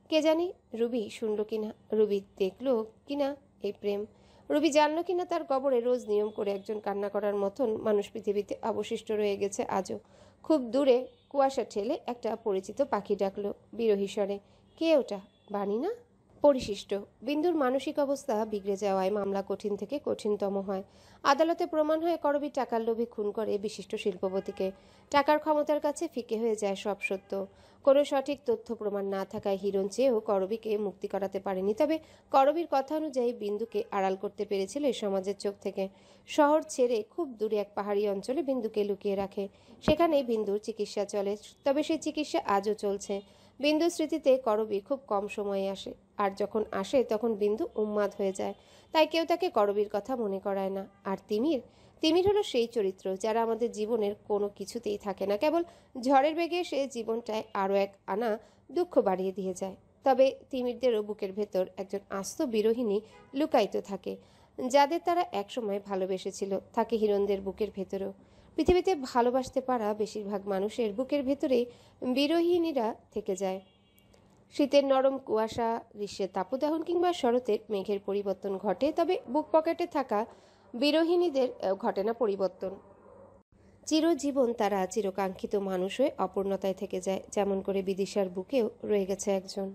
কে জানি রুবি শুনল কিনা, রুবি দেখলো কিনা এই প্রেম, রুবি জানলো কিনা তার কবরে রোজ নিয়ম করে একজন কান্না করার মতন মানুষ পৃথিবীতে অবশিষ্ট রয়ে গেছে আজও। খুব দূরে কুয়াশা ঠেলে একটা পরিচিত পাখি ডাকলো বিরহী স্বরে, কে ওটা? বাণী না? পরিশিষ্ট। বিন্দুর মানসিক অবস্থা বিগড়ে যাওয়ায় মামলা কঠিন থেকে কঠিনতম হয়। আদালতে প্রমাণ হয়ে করবী টাকার লোভে খুন করে বিশিষ্ট শিল্পপতিকে। টাকার ক্ষমতার কাছে ফিকে হয়ে যায় সব সত্য। কোনো সঠিক তথ্য প্রমাণ না থাকায় হিরণ চেয়েও করবীকে মুক্তি করাতে পারেনি। তবে করবীর কথা অনুযায়ী বিন্দুকে আড়াল করতে পেরেছিল এই সমাজের চোখ থেকে। শহর ছেড়ে খুব দূরে এক পাহাড়ি অঞ্চলে বিন্দুকে লুকিয়ে রাখে। সেখানে বিন্দুর চিকিৎসা চলে, তবে সেই চিকিৎসা আজও চলছে। বিন্দুর স্মৃতিতে করবী খুব কম সময়ে আসে, আর যখন আসে তখন বিন্দু উন্মাদ হয়ে যায়। তাই কেউ তাকে করবীর কথা মনে করায় না। আর তিমির হলো সেই চরিত্র যারা আমাদের জীবনের কোনো কিছুতেই থাকে না, কেবল ঝড়ের বেগে সে জীবনটায় আরও এক আনা দুঃখ বাড়িয়ে দিয়ে যায়। তবে তিমিরদেরও বুকের ভেতর একজন আস্ত বিরোহিনী লুকায়িত থাকে, যাদের তারা একসময় ভালোবেসেছিল, থাকে হিরণদের বুকের ভেতরেও। পৃথিবীতে ভালোবাসতে পারা বেশিরভাগ মানুষের বুকের ভেতরেই বিরোহিনীরা থেকে যায়। শীতের নরম কুয়াশা, গ্রীষ্মের তাপদাহন কিংবা শরতের মেঘের পরিবর্তন ঘটে, তবে বুক পকেটে থাকা বিরোহিনীদের ঘটে না পরিবর্তন। চিরজীবন তারা চিরকাঙ্ক্ষিত মানুষ হয়ে অপূর্ণতায় থেকে যায়, যেমন করে বিদিশার বুকেও রয়ে গেছে একজন।